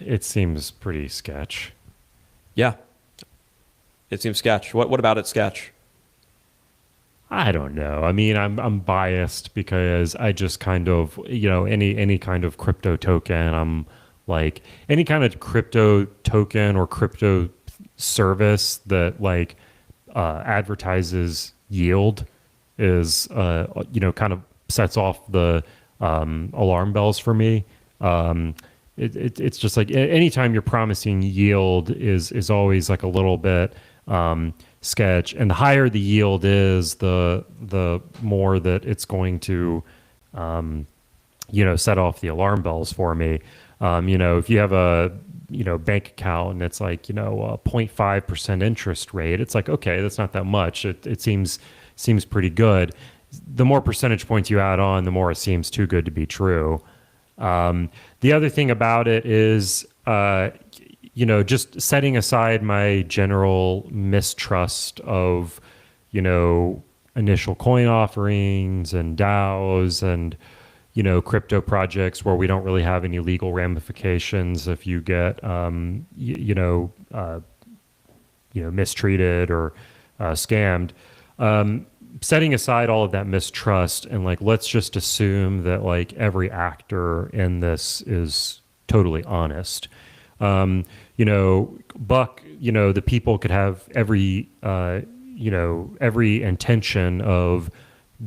it seems pretty sketch. Yeah, it seems sketch. What about it sketch? I don't know. I mean, I'm biased because I just kind of, any kind of crypto token, I'm like, any kind of crypto token or crypto service that like advertises yield is, kind of sets off the alarm bells for me. It's just like anytime you're promising yield is always like a little bit sketch, and the higher the yield is, the more that it's going to set off the alarm bells for me. If you have a bank account and it's like a 0.5% interest rate, it's like, okay, that's not that much. It seems pretty good. The more percentage points you add on, the more it seems too good to be true. The other thing about it is just setting aside my general mistrust of, initial coin offerings and DAOs and, crypto projects where we don't really have any legal ramifications if you get, mistreated or scammed. Setting aside all of that mistrust and like, let's just assume that like every actor in this is totally honest. Buck, the people could have every intention of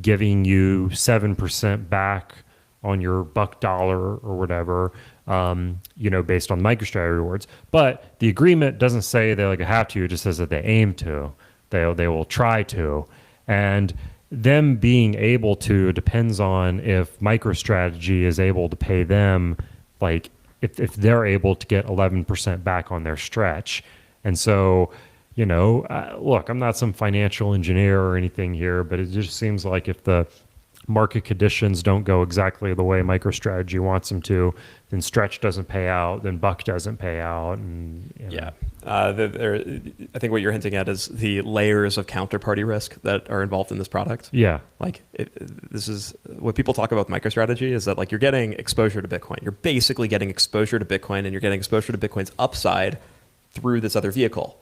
giving you 7% back on your buck dollar or whatever, based on MicroStrategy rewards. But the agreement doesn't say they have to; it just says that they aim to. They will try to, and them being able to depends on if MicroStrategy is able to pay them, if they're able to get 11% back on their stretch. And so, look, I'm not some financial engineer or anything here, but it just seems like if the market conditions don't go exactly the way MicroStrategy wants them to, then Stretch doesn't pay out, then Buck doesn't pay out. And Yeah. I think what you're hinting at is the layers of counterparty risk that are involved in this product. Yeah. This is what people talk about with MicroStrategy is that you're getting exposure to Bitcoin. You're basically getting exposure to Bitcoin, and you're getting exposure to Bitcoin's upside through this other vehicle.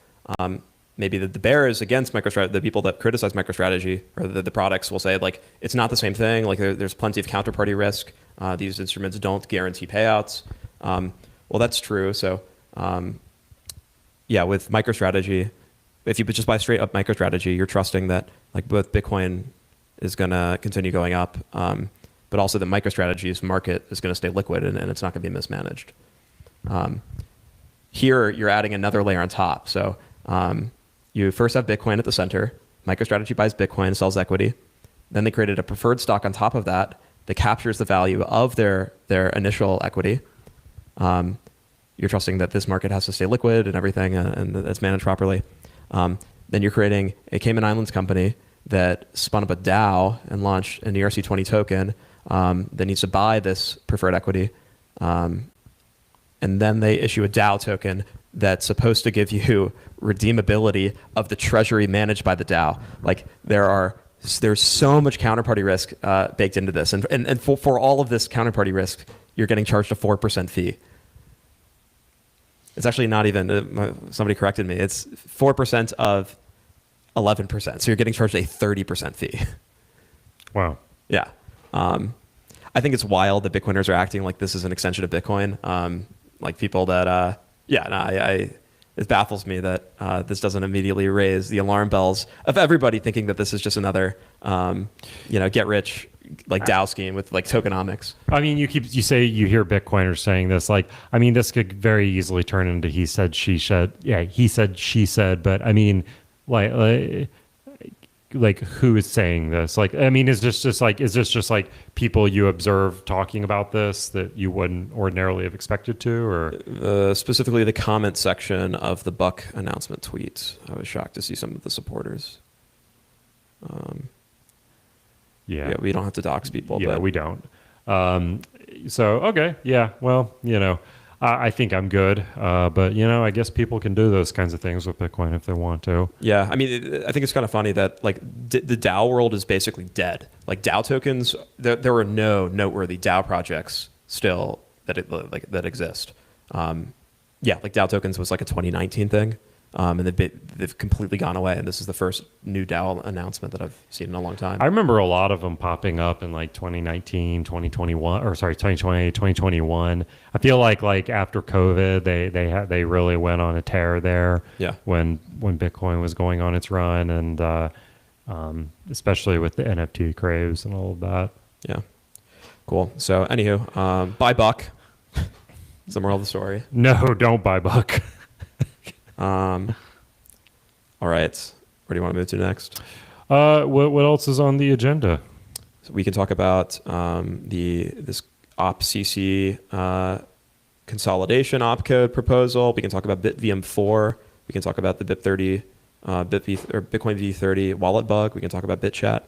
Maybe the bears against MicroStrategy, the people that criticize MicroStrategy or the products will say it's not the same thing. There's plenty of counterparty risk. These instruments don't guarantee payouts. Well, that's true. So with MicroStrategy, if you just buy straight up MicroStrategy, you're trusting that both Bitcoin is going to continue going up, but also that MicroStrategy's market is going to stay liquid and it's not going to be mismanaged. Here, you're adding another layer on top. So you first have Bitcoin at the center. MicroStrategy buys Bitcoin, sells equity. Then they created a preferred stock on top of that captures the value of their initial equity. You're trusting that this market has to stay liquid and everything, and that it's managed properly. Then you're creating a Cayman Islands company that spun up a DAO and launched an ERC20 token that needs to buy this preferred equity. And then they issue a DAO token that's supposed to give you redeemability of the treasury managed by the DAO. There's so much counterparty risk baked into this. And for all of this counterparty risk, you're getting charged a 4% fee. It's actually not even, somebody corrected me, it's 4% of 11%. So you're getting charged a 30% fee. Wow. Yeah. I think it's wild that Bitcoiners are acting like this is an extension of Bitcoin. People that, it baffles me that this doesn't immediately raise the alarm bells of everybody thinking that this is just another, get rich DAO scheme with tokenomics. I mean, you hear Bitcoiners saying this, this could very easily turn into he said, she said. Yeah, he said, she said. But I mean, who is saying this? Is this just people you observe talking about this that you wouldn't ordinarily have expected to, or specifically the comment section of the Buck announcement tweet? I was shocked to see some of the supporters. Yeah, we don't have to dox people. Yeah, but we don't. Okay, yeah, well, I think I'm good, but I guess people can do those kinds of things with Bitcoin if they want to. Yeah, I think it's kind of funny that the DAO world is basically dead. DAO tokens, there are no noteworthy DAO projects still that exist. DAO tokens was a 2019 thing, and they've completely gone away. And this is the first new DAO announcement that I've seen in a long time. I remember a lot of them popping up in 2019, 2021, 2020, 2021. I feel like after COVID, they really went on a tear there. Yeah. When Bitcoin was going on its run, and especially with the NFT craze and all of that. Yeah. Cool. So anywho, buy Buck. Is the moral of the story? No, don't buy Buck. All right. Where do you want to move to next? What else is on the agenda? So we can talk about this OpCC consolidation opcode proposal. We can talk about BitVM4. We can talk about the BIP30 Bitcoin V30 wallet bug. We can talk about BitChat.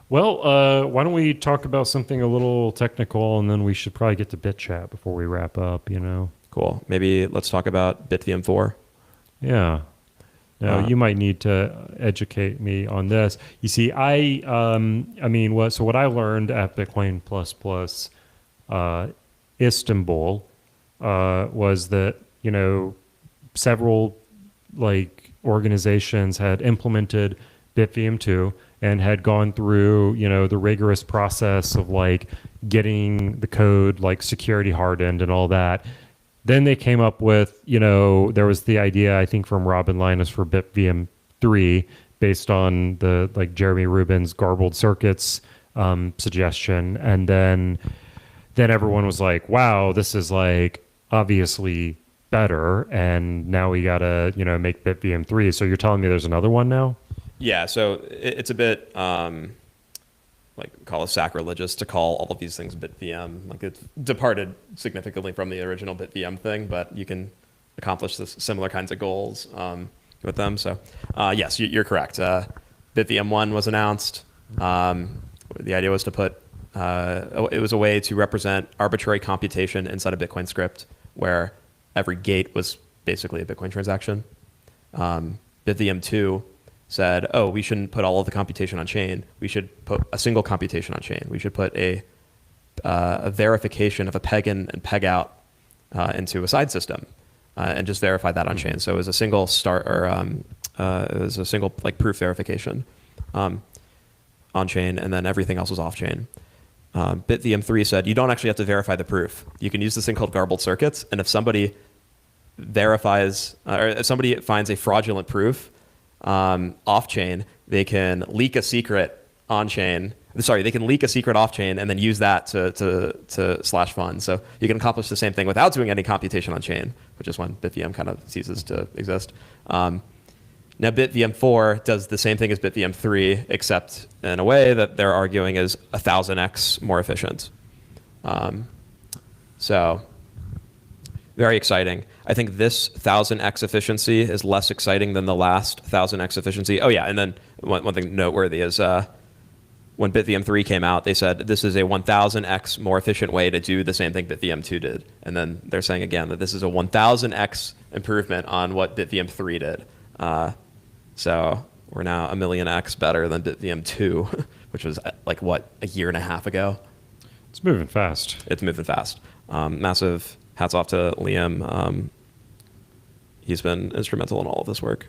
Well, why don't we talk about something a little technical, and then we should probably get to BitChat before we wrap up. Cool. Maybe let's talk about BitVM4. Yeah. Now, you might need to educate me on this. You see, what I learned at Bitcoin Plus Istanbul was that, several organizations had implemented BitVM2 and had gone through, the rigorous process of getting the code security hardened and all that. then they came up with, there was the idea, I think, from Robin Linus for BitVM 3 based on the like Jeremy Rubin's garbled circuits suggestion. And then everyone was like, wow, this is like obviously better. And now we got to, make BitVM 3. So you're telling me there's another one now? Yeah, so it's a bit call it sacrilegious to call all of these things BitVM. Like it's departed significantly from the original BitVM thing, but you can accomplish similar kinds of goals with them. So yes, you're correct. BitVM 1 was announced. The idea was to put it was a way to represent arbitrary computation inside a Bitcoin script where every gate was basically a Bitcoin transaction. BitVM 2 said, oh, we shouldn't put all of the computation on chain. We should put a single computation on chain. We should put a verification of a peg in and peg out into a side system and just verify that on chain. So it was a single start or it was a single like proof verification on chain, and then everything else was off chain. BitVM 3 said you don't actually have to verify the proof. You can use this thing called garbled circuits, and if somebody verifies or if somebody finds a fraudulent proof off chain, they can leak a secret on chain. Sorry, they can leak a secret off chain and then use that to slash funds. So you can accomplish the same thing without doing any computation on chain, which is when BitVM kind of ceases to exist. Now BitVM 4 does the same thing as BitVM 3, except in a way that they're arguing is 1,000x more efficient. So very exciting. I think this 1,000x efficiency is less exciting than the last 1,000x efficiency. Oh yeah, and then one thing noteworthy is when BitVM 3 came out, they said this is a 1,000x more efficient way to do the same thing BitVM 2 did. And then they're saying again that this is a 1,000x improvement on what BitVM 3 did. So we're now a million x better than BitVM 2, which was like, what, a year and a half ago? It's moving fast. It's moving fast. Massive hats off to Liam. He's been instrumental in all of this work.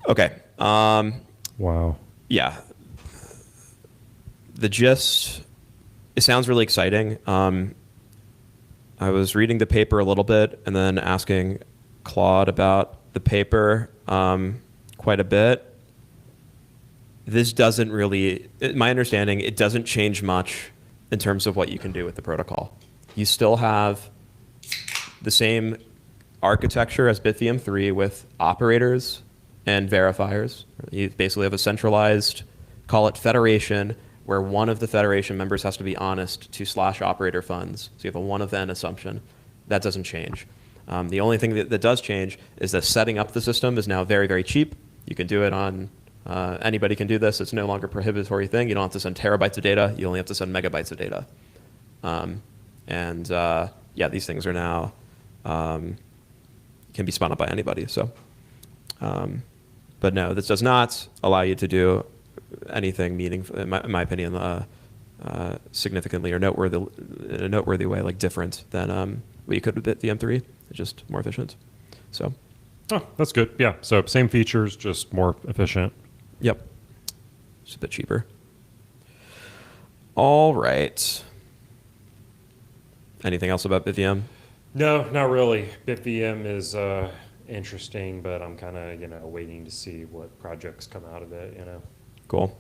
Okay. Wow. Yeah. The gist, it sounds really exciting. I was reading the paper a little bit and then asking Claude about the paper quite a bit. This doesn't really, my understanding, it doesn't change much in terms of what you can do with the protocol. You still have the same architecture as BitVM 3 with operators and verifiers. You basically have a centralized, call it federation, where one of the federation members has to be honest to slash operator funds. So you have a one of n assumption. That doesn't change. The only thing that does change is that setting up the system is now very, very cheap. You can do it on, anybody can do this. It's no longer a prohibitory thing. You don't have to send terabytes of data. You only have to send megabytes of data. Yeah, these things are now, can be spun up by anybody. So, but no, this does not allow you to do anything meaningful, in my opinion, significantly or in a noteworthy way, like different than what you could with BitVM 3. It's just more efficient. So, oh, that's good. Yeah. So same features, just more efficient. Yep. Just a bit cheaper. All right. Anything else about BitVM? No, not really. BitVM is interesting, but I'm kind of waiting to see what projects come out of it. Cool.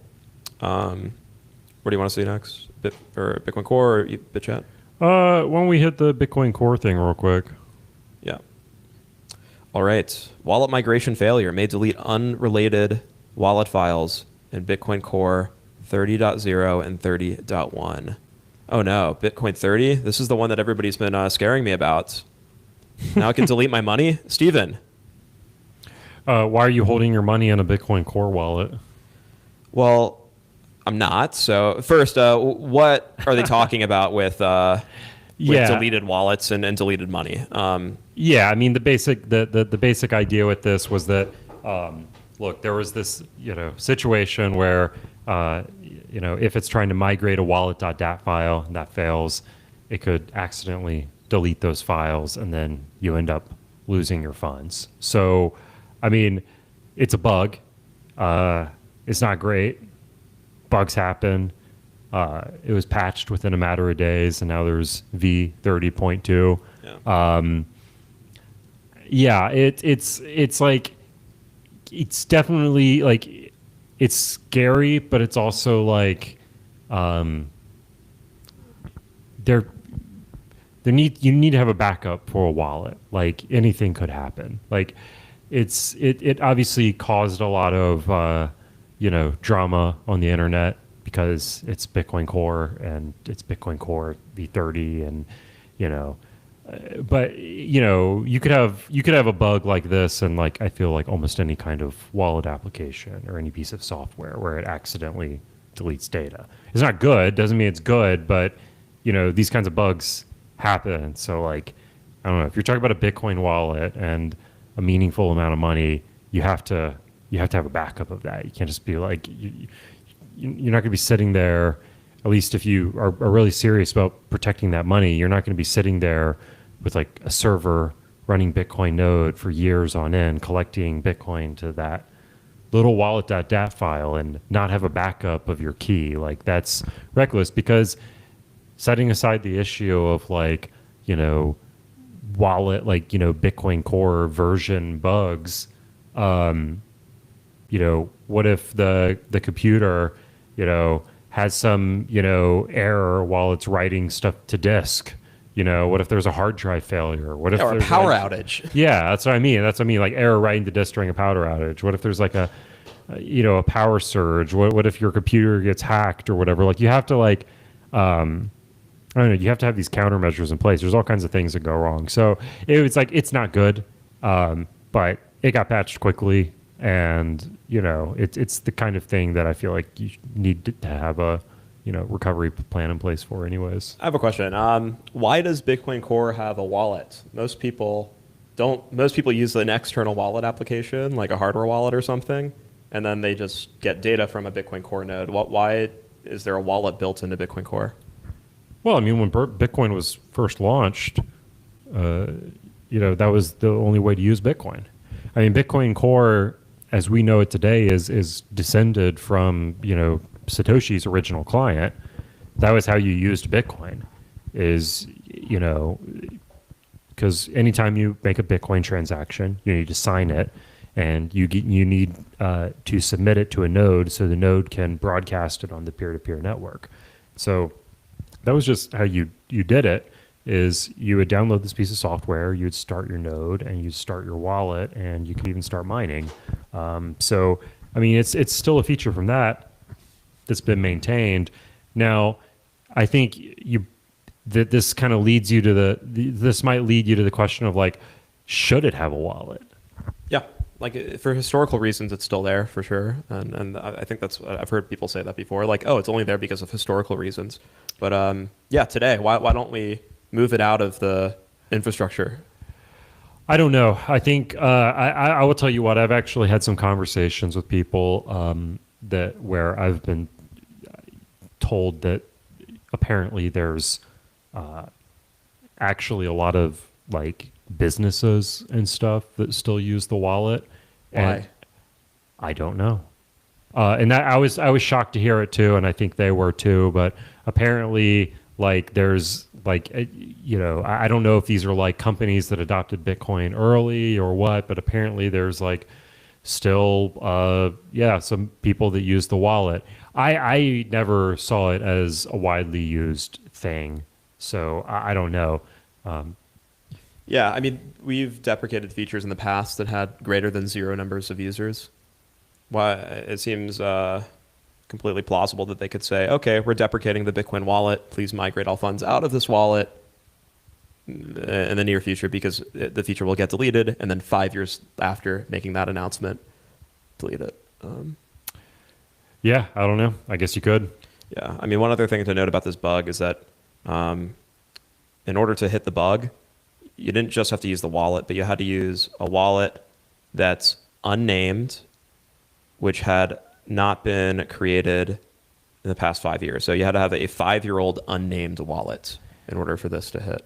What do you want to see next? Bitcoin Core or BitChat? Why don't we hit the Bitcoin Core thing real quick? Yeah. All right. Wallet migration failure may delete unrelated wallet files in Bitcoin Core 30.0 and 30.1. Oh no, Bitcoin 30? This is the one that everybody's been scaring me about. Now I can delete my money? Steven. Why are you holding your money in a Bitcoin Core wallet? Well, I'm not. So first, what are they talking about with deleted wallets and deleted money? Yeah, I mean the basic idea with this was that look, there was this situation where if it's trying to migrate a wallet.dat file and that fails, it could accidentally delete those files and then you end up losing your funds. So, I mean, it's a bug. It's not great. Bugs happen. It was patched within a matter of days, and now there's V30.2. Yeah. Yeah, it's like it's definitely like it's scary, but it's also like there you need to have a backup for a wallet. Like anything could happen. Like it obviously caused a lot of drama on the internet because it's Bitcoin Core and it's Bitcoin Core V30 and you know but you could have a bug like this and like I feel like almost any kind of wallet application or any piece of software where it accidentally deletes data. It's not good, doesn't mean it's good, but these kinds of bugs happen. So like I don't know, if you're talking about a Bitcoin wallet and a meaningful amount of money, you have to have a backup of that. You can't just be like you're not going to be sitting there, at least if you are really serious about protecting that money, you're not going to be sitting there with like a server running Bitcoin node for years on end, collecting Bitcoin to that little wallet.dat file and not have a backup of your key. Like that's reckless because setting aside the issue of like, wallet, like, Bitcoin Core version bugs, what if the computer, has some, error while it's writing stuff to disk? What if there's a hard drive failure? What if Or a there's power outage? Yeah, that's what I mean. Like error writing to disk during a power outage. What if there's like a power surge? What if your computer gets hacked or whatever? Like you have to like, I don't know. You have to have these countermeasures in place. There's all kinds of things that go wrong. So it's like it's not good, but it got patched quickly, and it's the kind of thing that I feel like you need to have a recovery plan in place for, anyways. I have a question. Why does Bitcoin Core have a wallet? Most people don't. Most people use an external wallet application, like a hardware wallet or something, and then they just get data from a Bitcoin Core node. Why is there a wallet built into Bitcoin Core? Well, I mean, when Bitcoin was first launched, that was the only way to use Bitcoin. I mean, Bitcoin Core, as we know it today, is descended from Satoshi's original client. That was how you used Bitcoin. Because anytime you make a Bitcoin transaction, you need to sign it, and you need to submit it to a node so the node can broadcast it on the peer-to-peer network. So that was just how you did it. Is you would download this piece of software, you'd start your node, and you'd start your wallet, and you could even start mining. So I mean, it's still a feature from that's been maintained. Now, I think this kind of leads you to this might lead you to the question of like, should it have a wallet? Yeah, like for historical reasons, it's still there for sure, and I think I've heard people say that before. Like, oh, it's only there because of historical reasons. But yeah, today, why don't we move it out of the infrastructure? I don't know. I think I will tell you what. I've actually had some conversations with people where I've been told that apparently there's actually a lot of like businesses and stuff that still use the wallet. Why? And I don't know. And that I was shocked to hear it too, and I think they were too. But apparently, like there's like I don't know if these are like companies that adopted Bitcoin early or what, but apparently there's like still some people that use the wallet. I never saw it as a widely used thing, so I don't know. Yeah, I mean, we've deprecated features in the past that had greater than zero numbers of users. Why it seems completely plausible that they could say, okay, we're deprecating the Bitcoin wallet. Please migrate all funds out of this wallet in the near future because the feature will get deleted. And then 5 years after making that announcement, delete it. Yeah, I don't know. I guess you could. Yeah. I mean, one other thing to note about this bug is that in order to hit the bug, you didn't just have to use the wallet, but you had to use a wallet that's unnamed, which had not been created in the past 5 years. So you had to have a 5-year-old unnamed wallet in order for this to hit.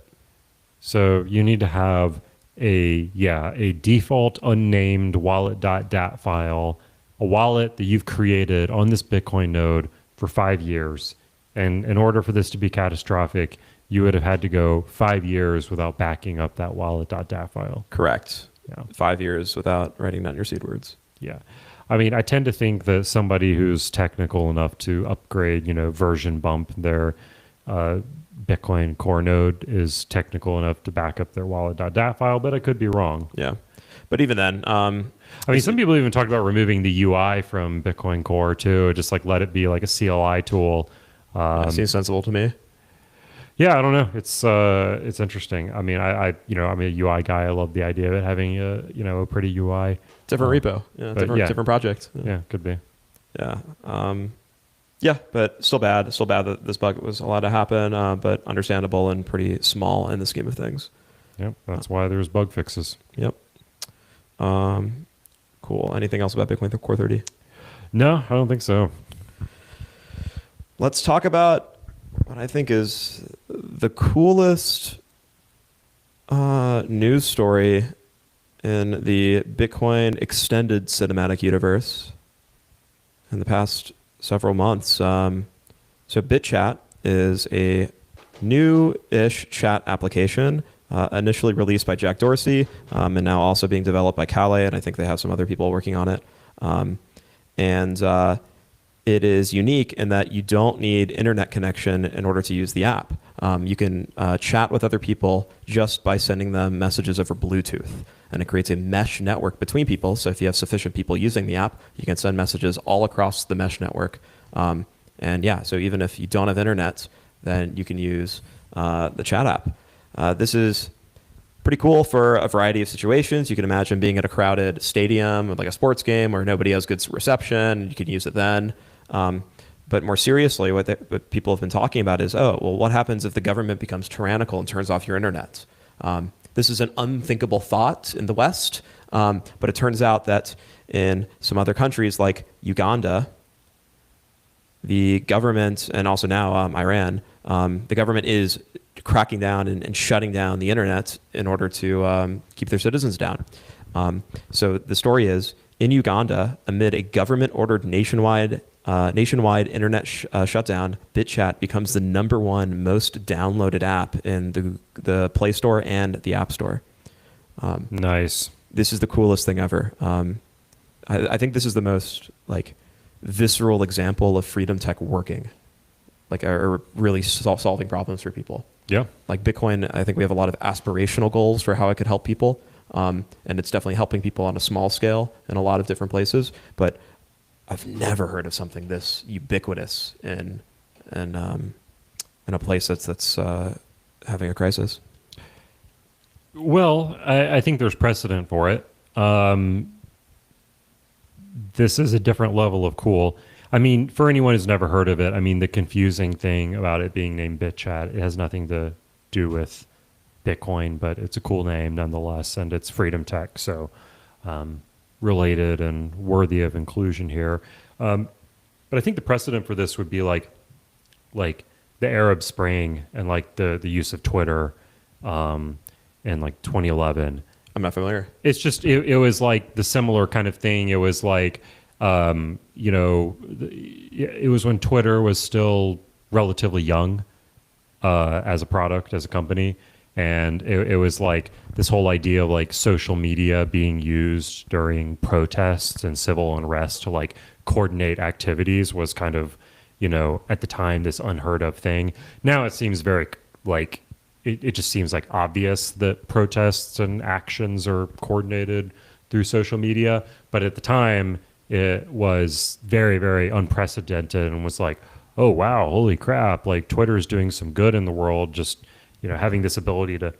So you need to have a default unnamed wallet.dat file, a wallet that you've created on this Bitcoin node for 5 years, And in order for this to be catastrophic, you would have had to go 5 years without backing up that wallet.dat file. Correct. Yeah. 5 years without writing down your seed words. Yeah. I mean, I tend to think that somebody who's technical enough to upgrade, version bump their Bitcoin core node is technical enough to back up their wallet.dat file, but I could be wrong. Yeah. But even then, I mean, some people even talk about removing the UI from Bitcoin Core too, just like let it be like a CLI tool. it seems sensible to me. Yeah, I don't know. It's interesting. I mean, I'm a UI guy. I love the idea of it having a pretty UI. Different repo. Yeah. Different project. Yeah, could be. Yeah. Yeah, but still bad. Still bad that this bug was allowed to happen, but understandable and pretty small in the scheme of things. Yep, that's why there's bug fixes. Yep. Cool. Anything else about Bitcoin Core 30? No, I don't think so. Let's talk about what I think is the coolest news story in the Bitcoin extended cinematic universe in the past several months. So BitChat is a new-ish chat application initially released by Jack Dorsey and now also being developed by Kale, and I think they have some other people working on it. It is unique in that you don't need internet connection in order to use the app. You can chat with other people just by sending them messages over Bluetooth. And it creates a mesh network between people. So if you have sufficient people using the app, you can send messages all across the mesh network. So even if you don't have internet, then you can use the chat app. This is pretty cool for a variety of situations. You can imagine being at a crowded stadium, like a sports game, where nobody has good reception. You can use it then. But more seriously, what people have been talking about is, what happens if the government becomes tyrannical and turns off your internet? This is an unthinkable thought in the West, but it turns out that in some other countries like Uganda, the government, and also now Iran, the government is cracking down and shutting down the internet in order to keep their citizens down. So the story is, in Uganda, amid a government-ordered nationwide internet shutdown, BitChat becomes the #1 most downloaded app in the Play Store and the App Store. Nice. This is the coolest thing ever. I think this is the most visceral example of freedom tech working, or really solving problems for people. Yeah. Like Bitcoin, I think we have a lot of aspirational goals for how it could help people, and it's definitely helping people on a small scale in a lot of different places. But I've never heard of something this ubiquitous in a place that's having a crisis. Well, I think there's precedent for it. This is a different level of cool. I mean, for anyone who's never heard of it, I mean, the confusing thing about it being named BitChat, it has nothing to do with Bitcoin, but it's a cool name nonetheless, and it's freedom tech, so related and worthy of inclusion here. But I think the precedent for this would be like the Arab Spring and the use of Twitter in 2011. I'm not familiar. It's just it was like the similar kind of thing. It was like it was when Twitter was still relatively young as a product, as a company. And it was like this whole idea of social media being used during protests and civil unrest to coordinate activities was kind of, at the time, this unheard of thing. Now it seems very it just seems obvious that protests and actions are coordinated through social media. But at the time, it was very, very unprecedented and was oh, wow, holy crap. Twitter's doing some good in the world, just having this ability to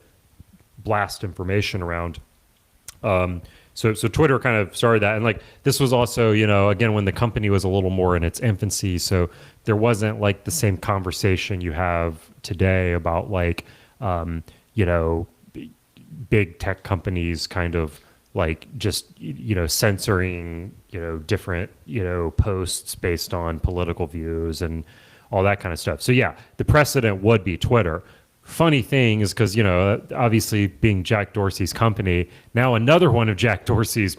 blast information around. So Twitter kind of started that. And this was also, again, when the company was a little more in its infancy. So there wasn't the same conversation you have today about big tech companies kind of just, censoring, different, posts based on political views and all that kind of stuff. So yeah, the precedent would be Twitter. Funny thing is because, obviously being Jack Dorsey's company, now another one of Jack Dorsey's,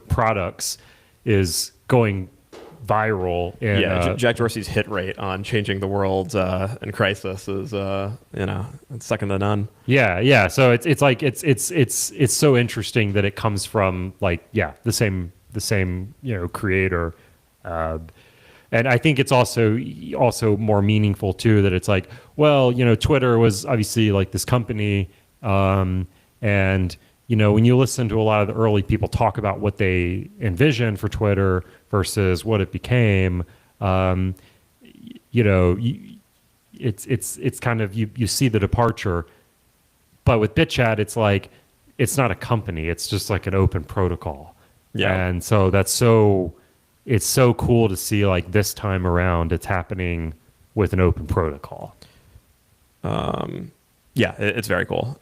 products is going viral. In, Yeah, Jack Dorsey's hit rate on changing the world in crisis is, it's second to none. yeah. So it's like it's so interesting that it comes from like the same creator, and I think it's also more meaningful too that it's like, well, Twitter was obviously like this company, and when you listen to a lot of the early people talk about what they envisioned for Twitter versus what it became, it's kind of you see the departure. But with BitChat, it's like it's not a company; it's just like an open protocol. Yeah. And so it's so cool to see like this time around it's happening with an open protocol. Yeah, it's very cool.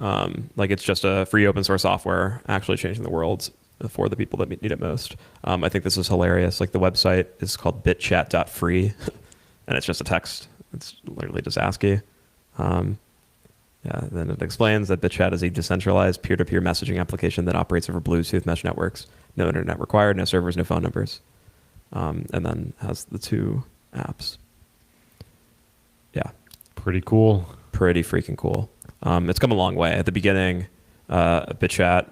Like it's just a free open source software actually changing the world for the people that need it most. I think this is hilarious. Like the website is called bitchat.free and it's just a text. It's literally just ASCII. Then it explains that BitChat is a decentralized peer-to-peer messaging application that operates over Bluetooth mesh networks. No internet required, no servers, no phone numbers. And then has the two apps. Yeah. Pretty cool. Pretty freaking cool. It's come a long way. At the beginning, BitChat,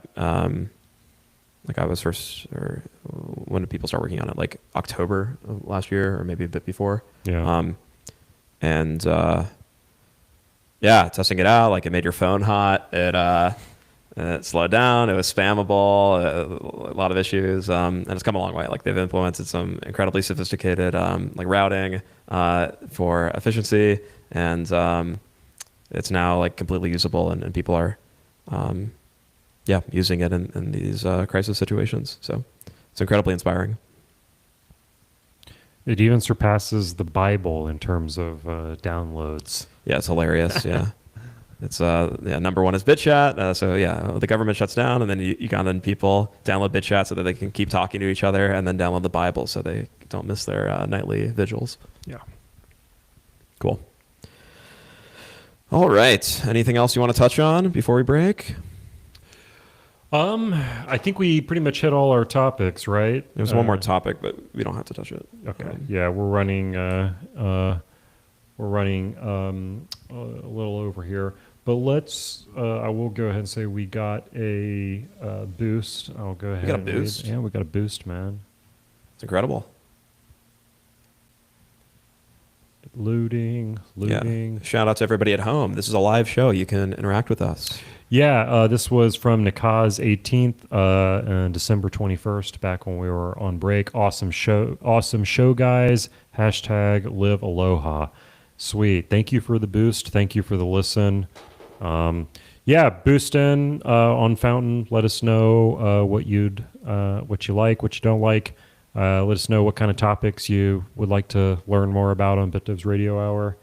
like I was first, or when did people start working on it? Like October of last year, or maybe a bit before. Yeah. Testing it out, like it made your phone hot. It slowed down. It was spammable. A lot of issues, and it's come a long way. Like they've implemented some incredibly sophisticated like routing for efficiency, and it's now like completely usable, and people are using it in these crisis situations. So it's incredibly inspiring. It even surpasses the Bible in terms of downloads. Yeah, it's hilarious. Yeah. It's number one is BitChat. So the government shuts down, and then Ugandan people download BitChat so that they can keep talking to each other, and then download the Bible so they don't miss their nightly vigils. Yeah. Cool. All right. Anything else you want to touch on before we break? I think we pretty much hit all our topics, right? There's one more topic, but we don't have to touch it. Okay. We're running a little over here, but let's. I will go ahead and say we got a boost. I'll go ahead. We got a boost. Yeah, we got a boost, man. It's incredible. Looting. Yeah. Shout out to everybody at home. This is a live show. You can interact with us. Yeah, this was from Nikaz 18th, and December 21st, back when we were on break. Awesome show, guys. Hashtag live aloha. Sweet. Thank you for the boost. Thank you for the listen. Boost in on Fountain. Let us know what you like, what you don't like. Let us know what kind of topics you would like to learn more about on BitDevs Radio Hour.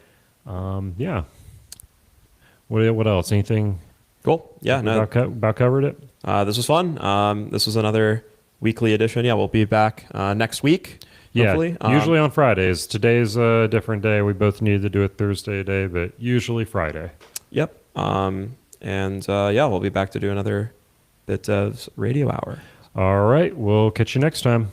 What else? Anything? Cool. Yeah. About covered it. This was fun. This was another weekly edition. Yeah, we'll be back next week. Hopefully. Usually on Fridays. Today's a different day. We both needed to do it Thursday today, but usually Friday. Yep. We'll be back to do another BitDevs Radio Hour. All right. We'll catch you next time.